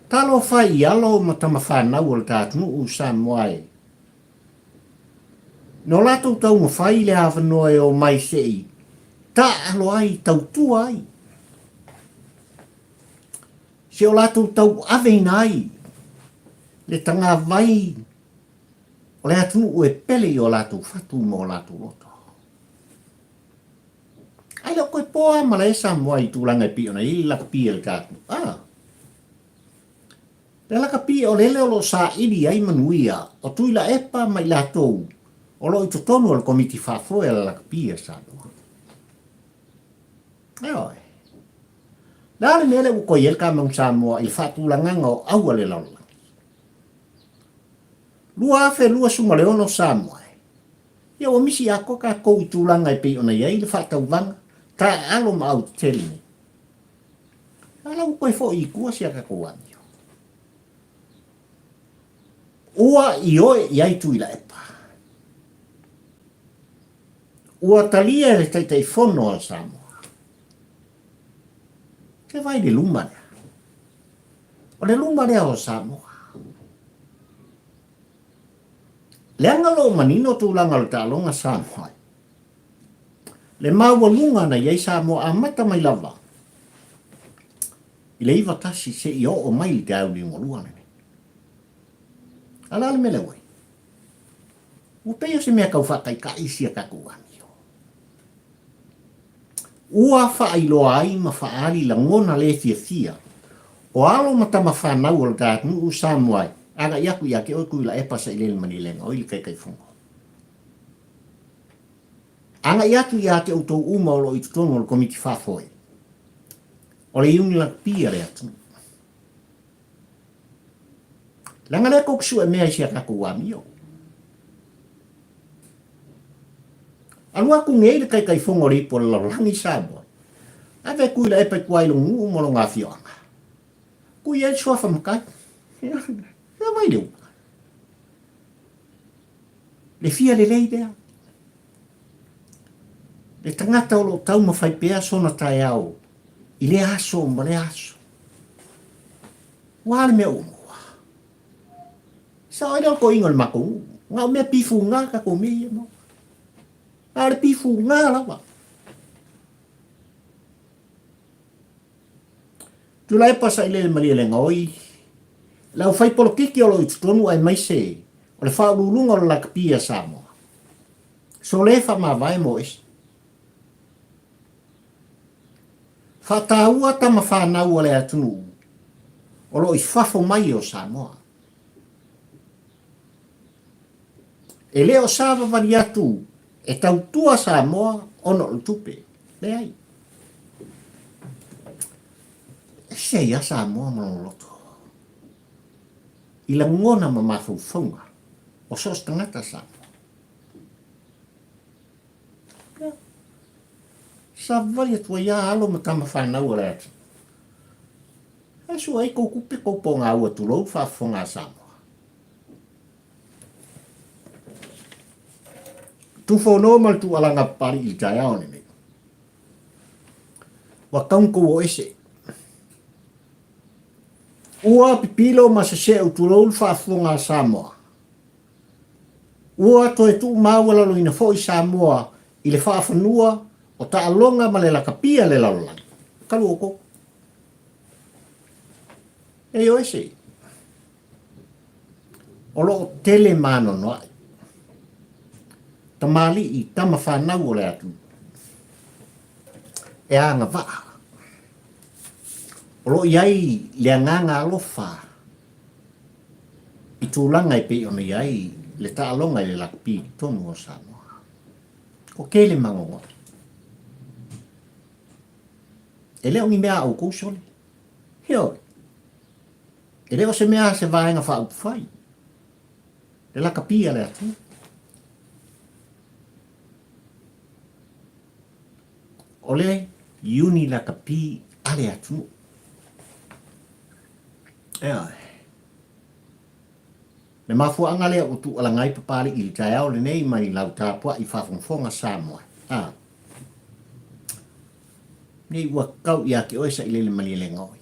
Talo whai alo ma tama whanau o le tātunu u Samoa e. No lato tau ma whai le hawhanoe o mai sei. Ta alo ai tau tua ai. Se o lato tau aveina ai. Le tanga vai. O le atunu u e pele i o lato whatu mo o lato loto. Ai lo koe poa ma le Samoa i tūlanga i piona i la kapia le tātunu. Le la kapia o lele o lo sa ili ai manuia. O tuila epa mai latou. O lo i totonu o le komiti whafoe la kapia Samoa. Eoi. Nāle mele u koe elka maung Samoa i whatulanganga o aua le laula. Lua afe lua sunga le ono Samoa. Ia o misi ako ka kou i tūlanga i pei ona iai le whatau vanga. Ta alo ma au teli ni. Ala u koe fo i kua sia ka kouani. Ua i oe iai tuila epa. Ua talia le taitai fono o Samoa. Ke vai le luma lea. O le luma lea o Samoa. Le angalo manino tūlanga le tālonga Samoa. Le maua lunga na iei Samoa a mata mai lava. I le iwa tasi se i o mai li te au li ngolua nene. Ala le mele wei. Upeo se mea kau whakai ka isia kakuani. Ua whaailoa ai ma whaari la ngona le fia. O alo matama whanau o le tātunu u Samoa. Aga iaku ia ke oiku ila epa sa ilele mani lenga. O ili kai fungo. Anga iatu ia te utou uma o lo i tutonu o le komiti whafoe. O le iuni la pia le atu. Langa le koksu e mea isia kaku wamio. Alua ku ngei le kai fongo ripo le lalangi Samoa. Ave kui la epa kuai lo ngu mo lo ngā fioanga. Kui e sua whamakai. Ia mai leu. Le fia le lei bea. Le tangata o lo tau ma whai pea sona tai au. I le aso ma le aso. Wale mea umua. Sa oida ko ingo le mako. Ngau mea pifu ngā ka ko mea mo. Ale pifu ngā lawa. Tula e pasa ile maria le ngoi. Lau fai polo kiki o lo i tutonu ai mai se. O le wha ulunga o la kapia Samoa. So le wha ma vai mo esi. Wha tāua tama whanau o le atunu. O lo i whafo mai o Samoa. E leo sāwa vari atu. E tau tua Samoa ono o tupe. Le ai. E se ia Samoa mano loto. I la ngona ma mawhauwhaunga. O sos tangata Samoa. Sa vali atua ia alo ma tama whanau o le atu. E so ei kou kupe kou ponga ua tulou whawhonga Samoa. Tuufau no mal tu alanga pari i tai ao nene. Wa kaunko o ese. Ua pipilo ma se se utulou whaafunga Samoa. Ua to e tu mawala lo ina fo i Samoa i le whaafanua o ta alonga ma le la kapia le lalolani. Kalu oko. E o ese. O lo tele mano no ai. Tamali i tama whanau o le atu. E anga waa. O lo iai le nganga alofa. I tūlanga i pe ona iai le taalonga i le lakpi tonu o Samoa. Ko kele mangonga. E leo ni mea au kousole. Heo. E leo se mea se vaenga wha upwhai. Le lakapia le atu. ole iuni la kapi ale atu. Le mafuanga lea o tu ala ngai papali i tai au le nei mai lau tāpua i whawhongwhonga Samoa. Nei ua kau i ake oesa i lele mali le ngoi.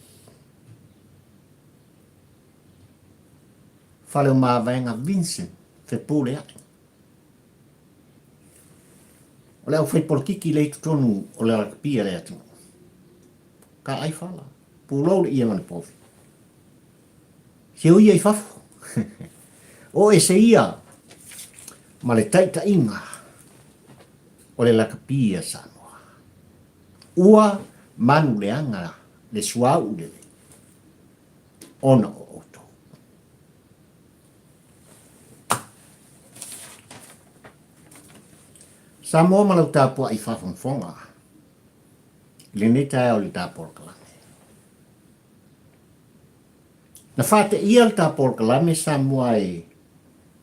Whaleo mawaenga Vincent Fepule ake. O le au whaipolkiki le tutonu o le alakapia le atu. Ka ai whala. Pūlau le ia ngane pofi. Heo ia i whafo. O Aisea ma le taita inga o le lakapia Samoa. Ua manu le anga le suau le ona o oto. Samoa ma lau tāpua i whawhongwhonga. Le netai o le tāpua kalame. Na whate ia le tāpua kalame Samoa e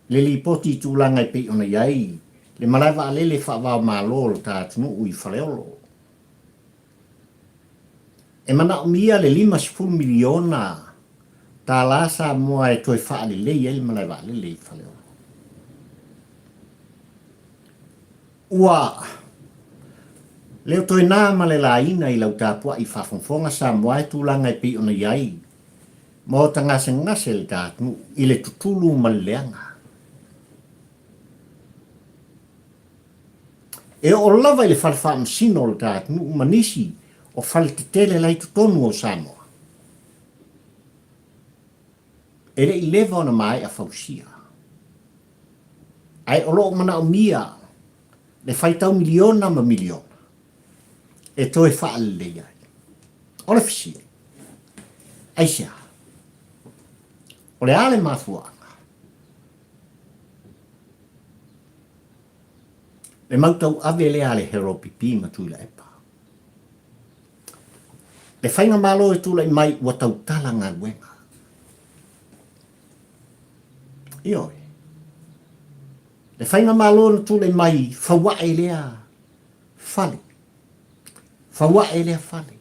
le lipoti tūlanga i pei ona iai, le malaiwa ale le whaavao mālo le tātunu ui whaleolo. E mana o mia le 5 miliona tā la Samoa e toi whaale le iai le malaiwa ale le whaleolo. Ua, leo toi nā male la ina i lau tāpua i whawhongwhonga Samoa e tūlanga i pei ona iai, mo ta ngase le tātunu i le tutulu maleanga. E o lava i le whalewha msino o le tātunu manisi o whale te tele lai tutonu o Samoa. E le i lewa ona mai a whausia. Ai o loo mana o mia le whaitau miliona ma miliona. E toi whaale le iai. O le fisia. Aisea. O le ale mafuanga. Le mautau ave le ale hero pipi ma tuila epa. Le whainga malo e tula i mai ua tau tala ngā wenga. Ioi. Le whainga malo e tula i mai whawa e lea whale. Whawa e lea whale.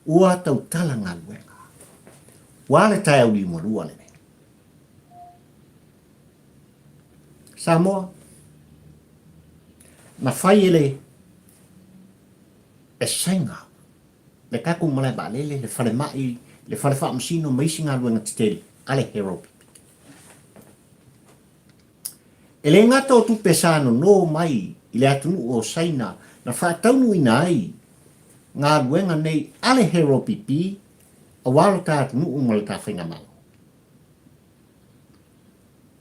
Ua tau tala ngā wenga. Wale tai au li morua le. Samoa. Na whai ele e sainga. Le kaku malai ba lele, le whare mai, le whare wha masino maisi ngā luenga te tele. Ale hero pipi. E le ngata o tupe sāno no mai i le atunu o saina na whaataunu ina ai ngā luenga nei ale hero pipi a walo tā atunu umale tā whainga malo.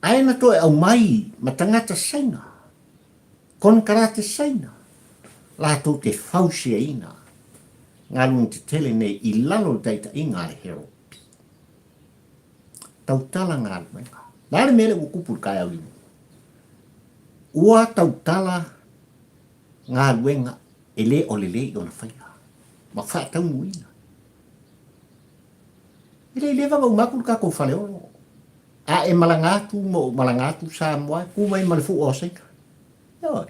Aena toe au mai ma tangata saina. Kon karate saina. Lato te fausia ina. Ngā lunga te tele nei i lalo taita i ngā hero. Tautala ngā luenga. Nāre mele u kupur kai au inu. Ua tautala ngā luenga e le o le le i ona whaia. Ma whaatau muina. Ele lewa ngau makul kako whaleolo. A e malangatu mo malangatu Samoa kuma i malefu o seika. Ioi.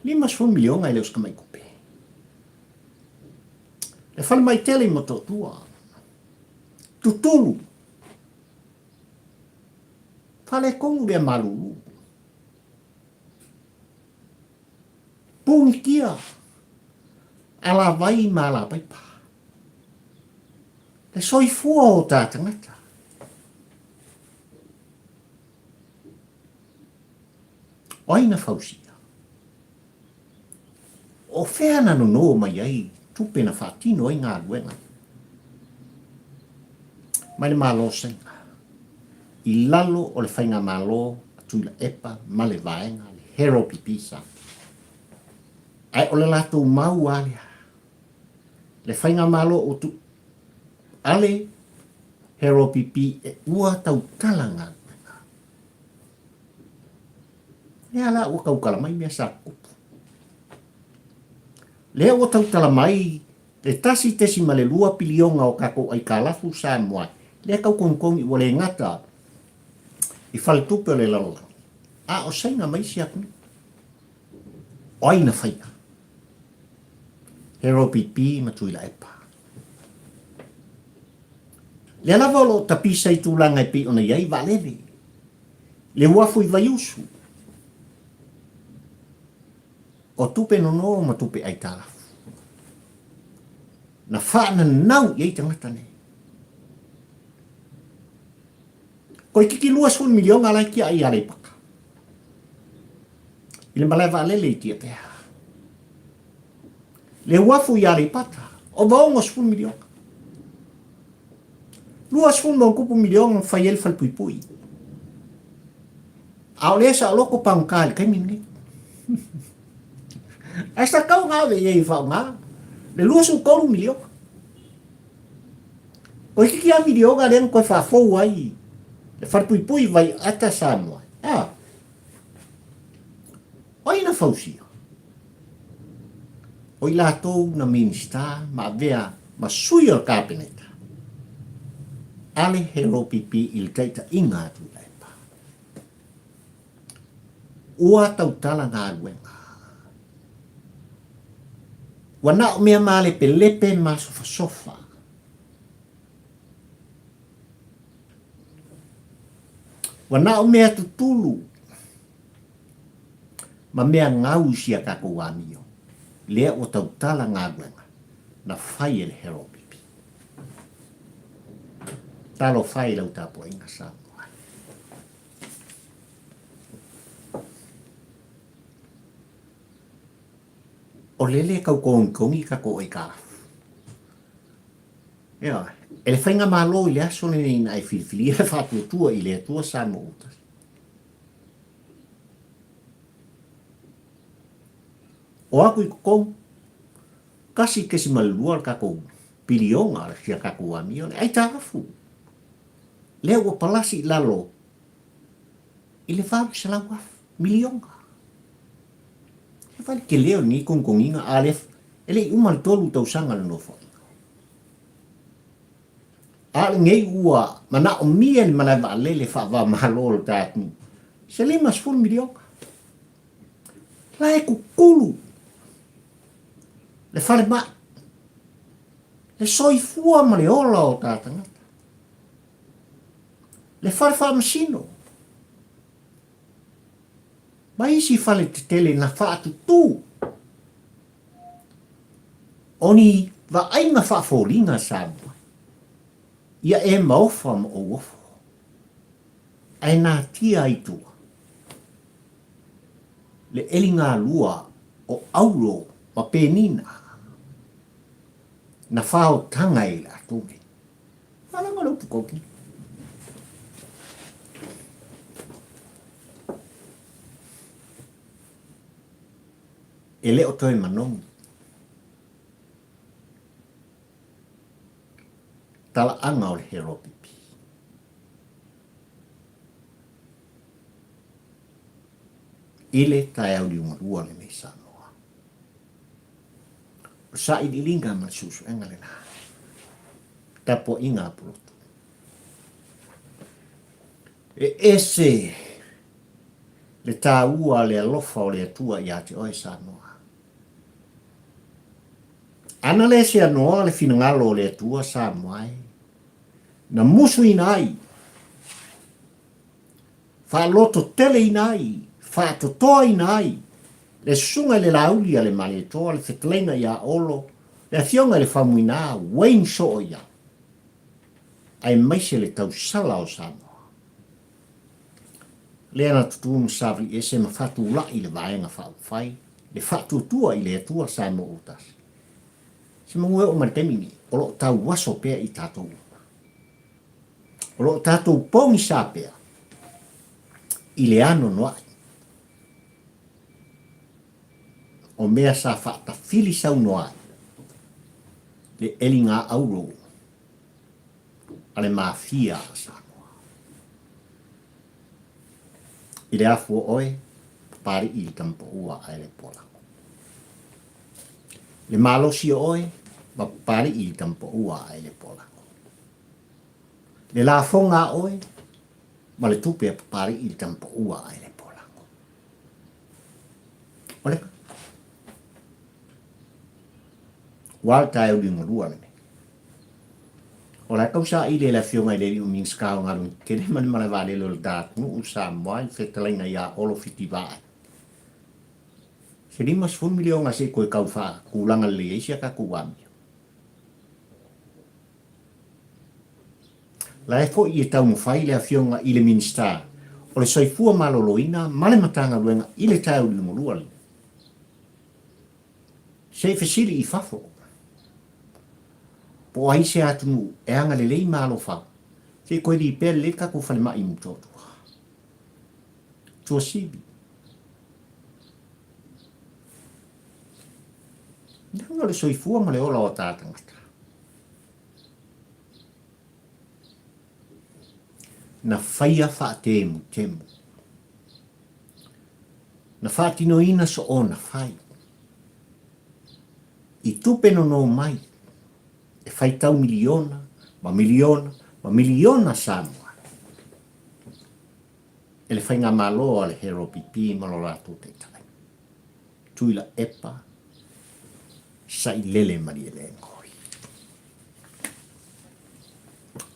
5 miliona i leus ka mai kupe. Le whale mai tele mo tō tua. Tutulu. Whale kongu rea malulu. Pungi kia. Ala vai ma ala paipa. Le soi fua o tā tangata. Oina fausia. O whea nano no mai ai, tupe na whaatino i ngā luenga. Mai le malo senga. I lalo o le whainga malo, atuila epa, ma le vaenga, le hero pipisa. Ai o le lato mau alia. Le whainga malo o tu ale hero pipi e ua tau talanga. Le ala ua kaukala mai mea sa kupu. Le ua tau tala mai le tasi tesi ma le 2 pilionga o kako ai kalafu Samoa. Le kau kongkongi ua le ngata i whale tupe o le lalo. A o sainga mai siak ni. Oi na whaia. He ropipi ma tui la epa. Le lava lo tapisa i tūlanga i pi ona iai valele. Le wafu i vai usu. O tupe no ma tupe ai talafu. Na whaana nau iei tangata ne. Ko i kiki lua sun milionga lai kia ai ale paka. Ile malai valele i tia pea. Le wafu i ale pata. O vaongo sun milionga. Lua sun mo kupu milionga whai el fal pui pui. Ao lesa loko pangkal kai mingi. Esta kau ngave iei whao ngā. Le lua sun koru milionga. Ko i kiki a milionga len koe whafou ai. Le fal pui pui vai ata Samoa. Oi na fausia. Oi lātou na minista ma vea ma sui o kabineta. Ale he ropipi il teita inga atu leipa. Ua tautala ngā ruenga. Wana o mea male pe lepe ma sofa sofa. Wana o mea tutulu. Ma mea ngau sia kako wamio. Lea o tautala ngā ruenga. Na whai ele he ropipi. Talo whai lau tāpua inga Samoa. O lele kau kongi kako oi ka. Ele whainga malo i lea sone nei nai filifili. Ele whātua tua i lea tua Samoa utas. O aku i kong. Kasi kesi malua kako pilionga sia kako wamio. Ai tārafu. Lea ua palasi lalo. I le whāru se laua milionga. E whali ke leo ni konginga alef. Ele umal tolu tau sanga no whai. Ale ngei ua mana o mien mana va lele wha malolo tātu. Se 5 milionga. Lai kukulu. Le whale ma. Le soifua ma le ola o tātangata. Le whare masino. Ma isi whale te tele na whaatu tū. Oni wa ainga whaaforinga Samoa. Ia e mauwha ma o wafo. Ai nā tia i tua. Le elinga lua o auro ma penina. Na whao tanga i la tūne. Whananga lupu koki. E leo toi manongi. Tala anga o le he ropipi. Ile tae au liunga rua le me Samoa. O sa i linga ma susu enga le na. Tapo inga apulotu. E ese le tā ua le alofa o le atua i ate oi Samoa. Ana le se anoa le finangalo o le atua Samoa. Na musu inai. Fa loto tele inai. Fa totoa inai. Le sunga le lauli ale male toa le fetlenga ia olo. Le afionga le famuina wain so ia. Ai maise le tau sala o Samoa. Le ana tutumu savi ese ma fatu la i le vaenga fai. Le fatu tua i le atua Samoa utas. Se mangue o martemini. O lo tau waso pea i tātou. O lo tātou pongi sāpea. I le ano noai. O mea sa whaata fili sau noai. Le elinga auro. Ale mafia a Samoa. I le afu oe. Pari i tampo ua a ele polako. Le malosi oe. Ma pari i tampo ua a ele polako. Le la fonga oe. Ma le tupe pari i tampo ua a ele polako. Ole. Wal tai o dingo lua le. O la kausa i le la fionga i le o min skao ngaru ke le mani male vale lo dat nu usa moai fetalaina ia olo fiti vai. Se lima sfun milionga se koe kau wha kulanga le eisia ka kuwami. La e fo i e tau mwhai le a fionga i le minsta. O le soifua maloloina male matanga luenga i le tau dingo lua le. Se fesili i fafo. Po Aisea atunu e anga le lei malo fa. Se koe di pele le ka kufale mai mtoto. Tua sibi. Nanga le soifua ma le ola o tātangata. Na whaia wha temu temu. Na whaatino ina so o na whai. I tupeno no mai. E whai tau miliona, ma miliona Samoa. E le whai ngā maloa le hero pipi malo rātou te tai. Tuila epa, sai lele mari e le ngoi.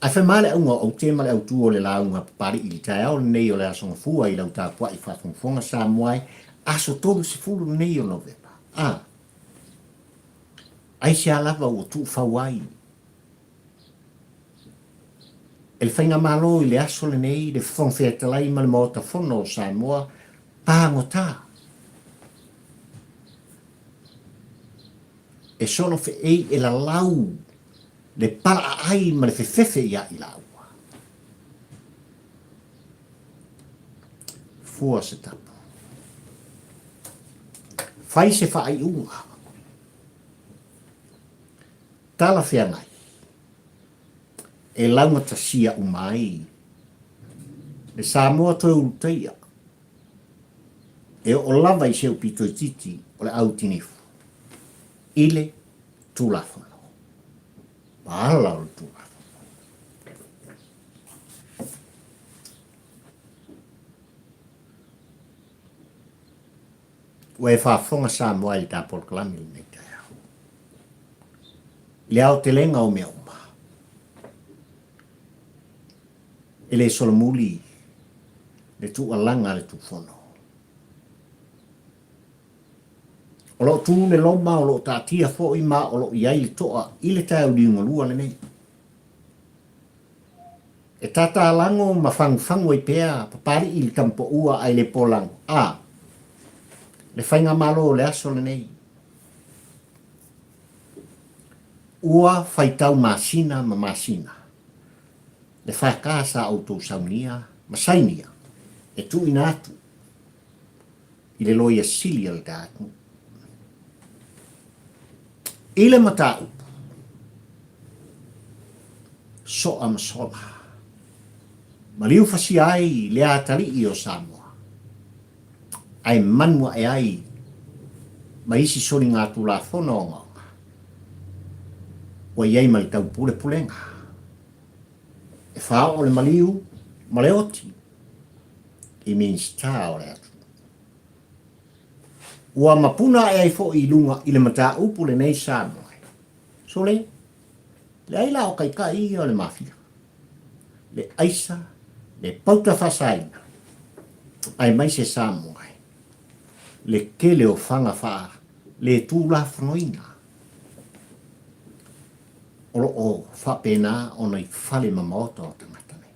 Ai whai male au ngā au te male au tuo le launga pari i tai au nei o le asonga fua i lau tāpua i whafonga Samoa aso tolu se fulu nei o November. Aisea lava o tuufau ai. E le whainga malo i le aso le nei le whongwheatalai ma le mota whono o Samoa pāngo tā. E sono fe ei e la lau le palaai ma le fefefe ia i laua. Fua se tapu. Whai se whaai unga. Tala whea ngai. E launga tasia umai. Le Samoa toi uluteia. E o lava i seu pito i titi o le au tinifu. Ile tulafono. Pala o le tulafono. Ue whafonga Samoa i tā porklami nei te au. Le au te lenga o mea uma. E le solomuli le tu alanga le tu fono. O lo tu le loma o lo tātia fo i ma o lo iai le toa i le tau dingo lua le nei. E tata alango ma fangu i pea papari i le kampo ua ai le polang. Le whainga malo le aso le nei. Ua whaitau masina ma masina. Le whakasa au tō saunia, masainia, e tu inatu. I le loia sili al dātu. I le mata upu. So am sola. Maliu fasi ai le atali i o Samoa. Ai manua e ai. Ma isi soni ngā tula whononga. Wa iei mali tau pule pulenga. E whao o le maliu, ma le oti. I means tā o le atu. Ua mapuna e ai fo i lunga i le mata upu le nei Samoa. So le aila o kai kai i o le mafia. Le aisa, le pauta whasaina. Ai mai se Samoa. Le kele o whanga wha, le tūla whanoina. Olo o whapena o nei whale mamoto o tangatane.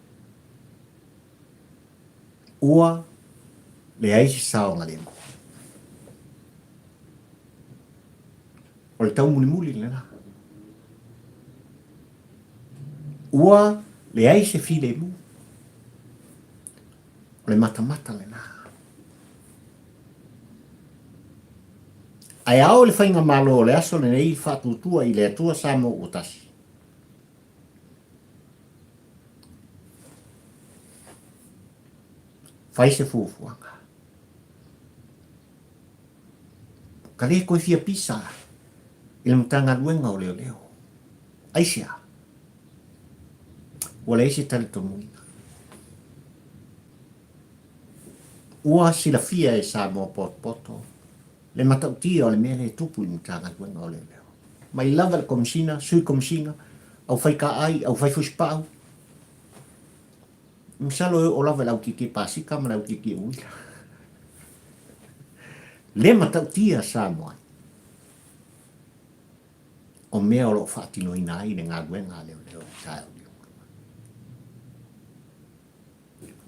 Ua le aisi saonga le mo. O le tau muli le na. Ua le aisi file mu. O le mata le na. Ai ao le whainga malo le aso le nei whatutua i le atua Samo o tasi. Whai se fufuanga. Ka le koe fia pisa i le mtanga ruenga o leo leo. Aisea. Ua le eise tali tomuina. Ua sila fia e Samo poto. Le matautia o le mele tupu i mtanga ruenga o leo leo. mai lava le komisina, sui komisina, au fai ka ai, au fai fuspau. Misalo o lava lau kiki pasika, ma lau kiki ui. Le matau tia Samoa. O mea o lo whaatino ina ai ne ngā guenga leo leo tāo.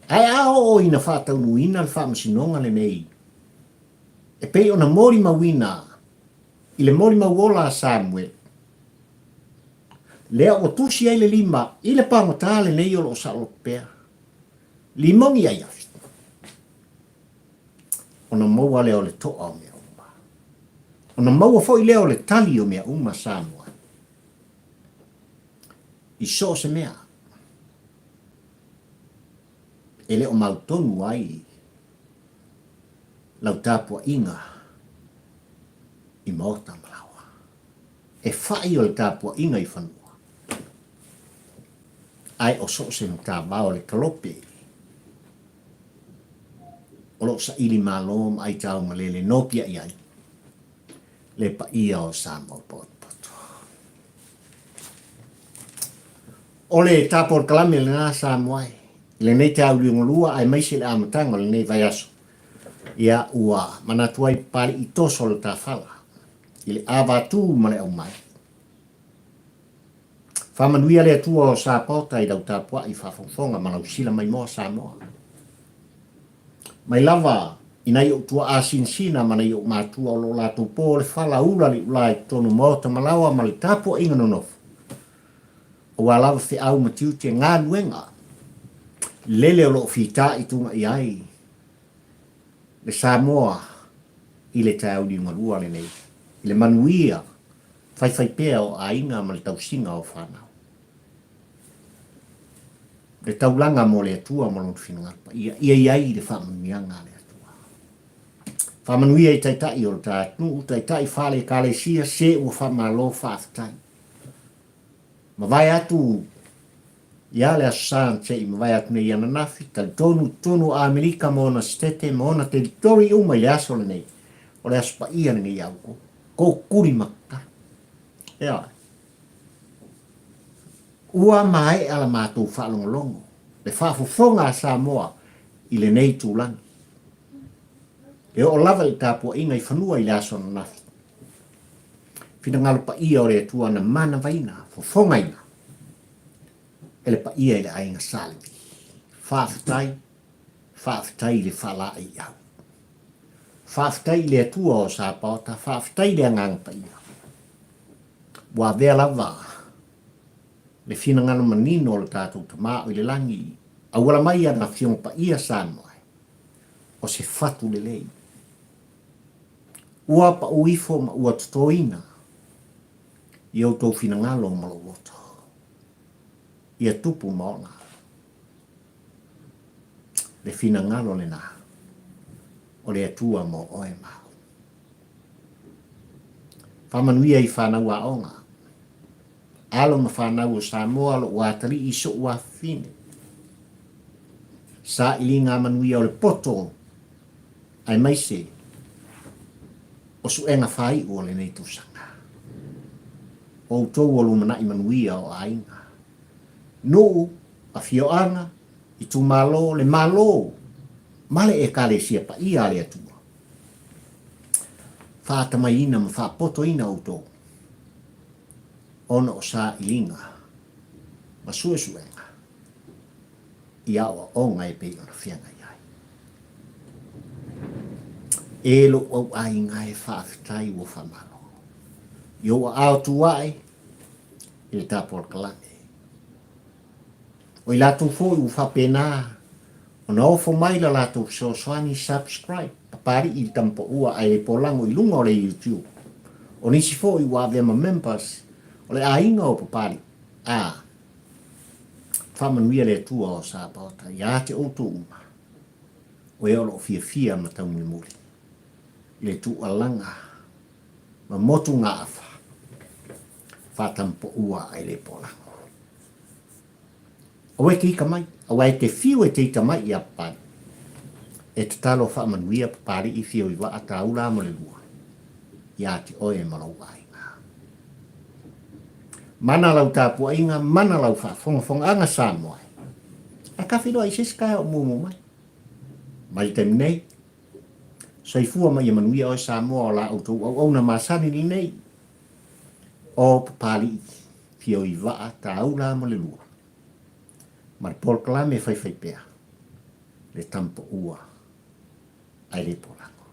Ai ao o ina whaatau nuina le whaamasinonga le nei. E pei ona mori mawina, i le mori mawola Samuel. Lea o tusi ai le lima, i le pangota le nei o lo sa o pea. Limogi ai afi. Ona maua leo le toa o mea uma. Ona maua fo i leo le tali o mea uma Samoa. I so se mea. Ele o mautonu ai. Lau tāpua inga. I maota malawa. E whai o le tāpua inga i whanua. Ai o so se no tā bao le kalope. O lo sa ili malom ai tau malele nopia i ai. Le pa ia o Samoa poto. O le tāpua kalame le ngā Samoa ai. Le nei te au liongolua ai maisi le amatanga le nei vai aso. Ia ua manatuai pari i toso le tāwhala. I le awatu ma le au mai. Whamanuia le atua o sāpota i dau tāpua i whawhongwhonga ma lau sila mai moa Samoa. Mai lava i nei o tua asinsina ma nei o mātua o lo lātou pō le whala ula li ulai tonu mota malawa ma le tāpua inga nonofu. O a lava whi au matiu te ngā nuenga. Lele o lo fita i tunga i ai. Le Samoa i le tau ni ngalua le nei. I le manuia fai pea o a inga ma le tausinga o whanau. Le taulanga mo le atua mo lon whinangapa. Ia iai le whamanuianga le atua. Whamanuia i taitai o le tātnu, taitai whale kālesia se ua whamalo whaafatai. Ma vai atu ia le asan te i mawai atu nei ananafi, tal tonu a Amerika mo na stete, mo na teritori uma i le aso le nei, o le aspa ia nei auko, ko kuri maka. Ea. Ua mai ala mātou whaalongolongo, le whaafofonga a Samoa i le nei tūlangi. E o lava i tāpua inga i whanua i le aso ananafi. Whina ngalopa ia o le atua na mana vaina, fofonga ina. Ele pa ia ele ainga salvi. Whaafitai le palaai au. Whaafitai le atua o sāpata, whaafitai le angang pa ia. Wa vea lava, le whina ngana manino o le tātou tamā o le langi, awala mai ana whiong pa ia Samoa, o se fatu le lei. Ua pa uifo ma ua tutoina, i au tau whina ngalo maloloto. Ia tupu maona. Le whina ngalo le nā. O le atua mo oe mao. Whamanuia i whanau a onga. Alo ma whanau o Samoa lo watari i so ua whine. Sa ili ngā manuia o le poto. Ai maise. O su enga whai o le nei tūsanga. O tau o lumana i manuia o ainga. No a fioanga i tu malo le malo male e kale sia pa ia le atua fa tamaina ma fa poto ina auto ona o sa ilinga ma suenga ia o ngai pe ona fianga ia elo o ai ngai fa tai o fa malo yo a tuai il tapor kalane. O i lātou fōi u whapena, o na ofo mai la lātou soani subscribe, papari i tampo ua ai le polango i lunga o le YouTube. O nisi fōi u avema members, o le ainga o papari. Whamanuia le tua o sāpata, ia te oto uma. O e olo fia ma tauni muri. Le tu alanga, ma motu ngā awha. Whatampo ua ai le polango. O e kika mai, o e te whiu e te ita mai i apari. E te talo whamanuia papari i whiu i wa a taula mo le lua. Ia te oe marau ai ngā. mana lau tāpua inga, mana lau whaafonga anga Samoa. A ka whiroa i siska o mumu mai. Mai te nei, soifua mai manuia o Samoa o la au na masani ni nei, o papali fio i waa ta au la mo le lua. Mar Paul Kalame fai pea, le tampo ua, ai le polako.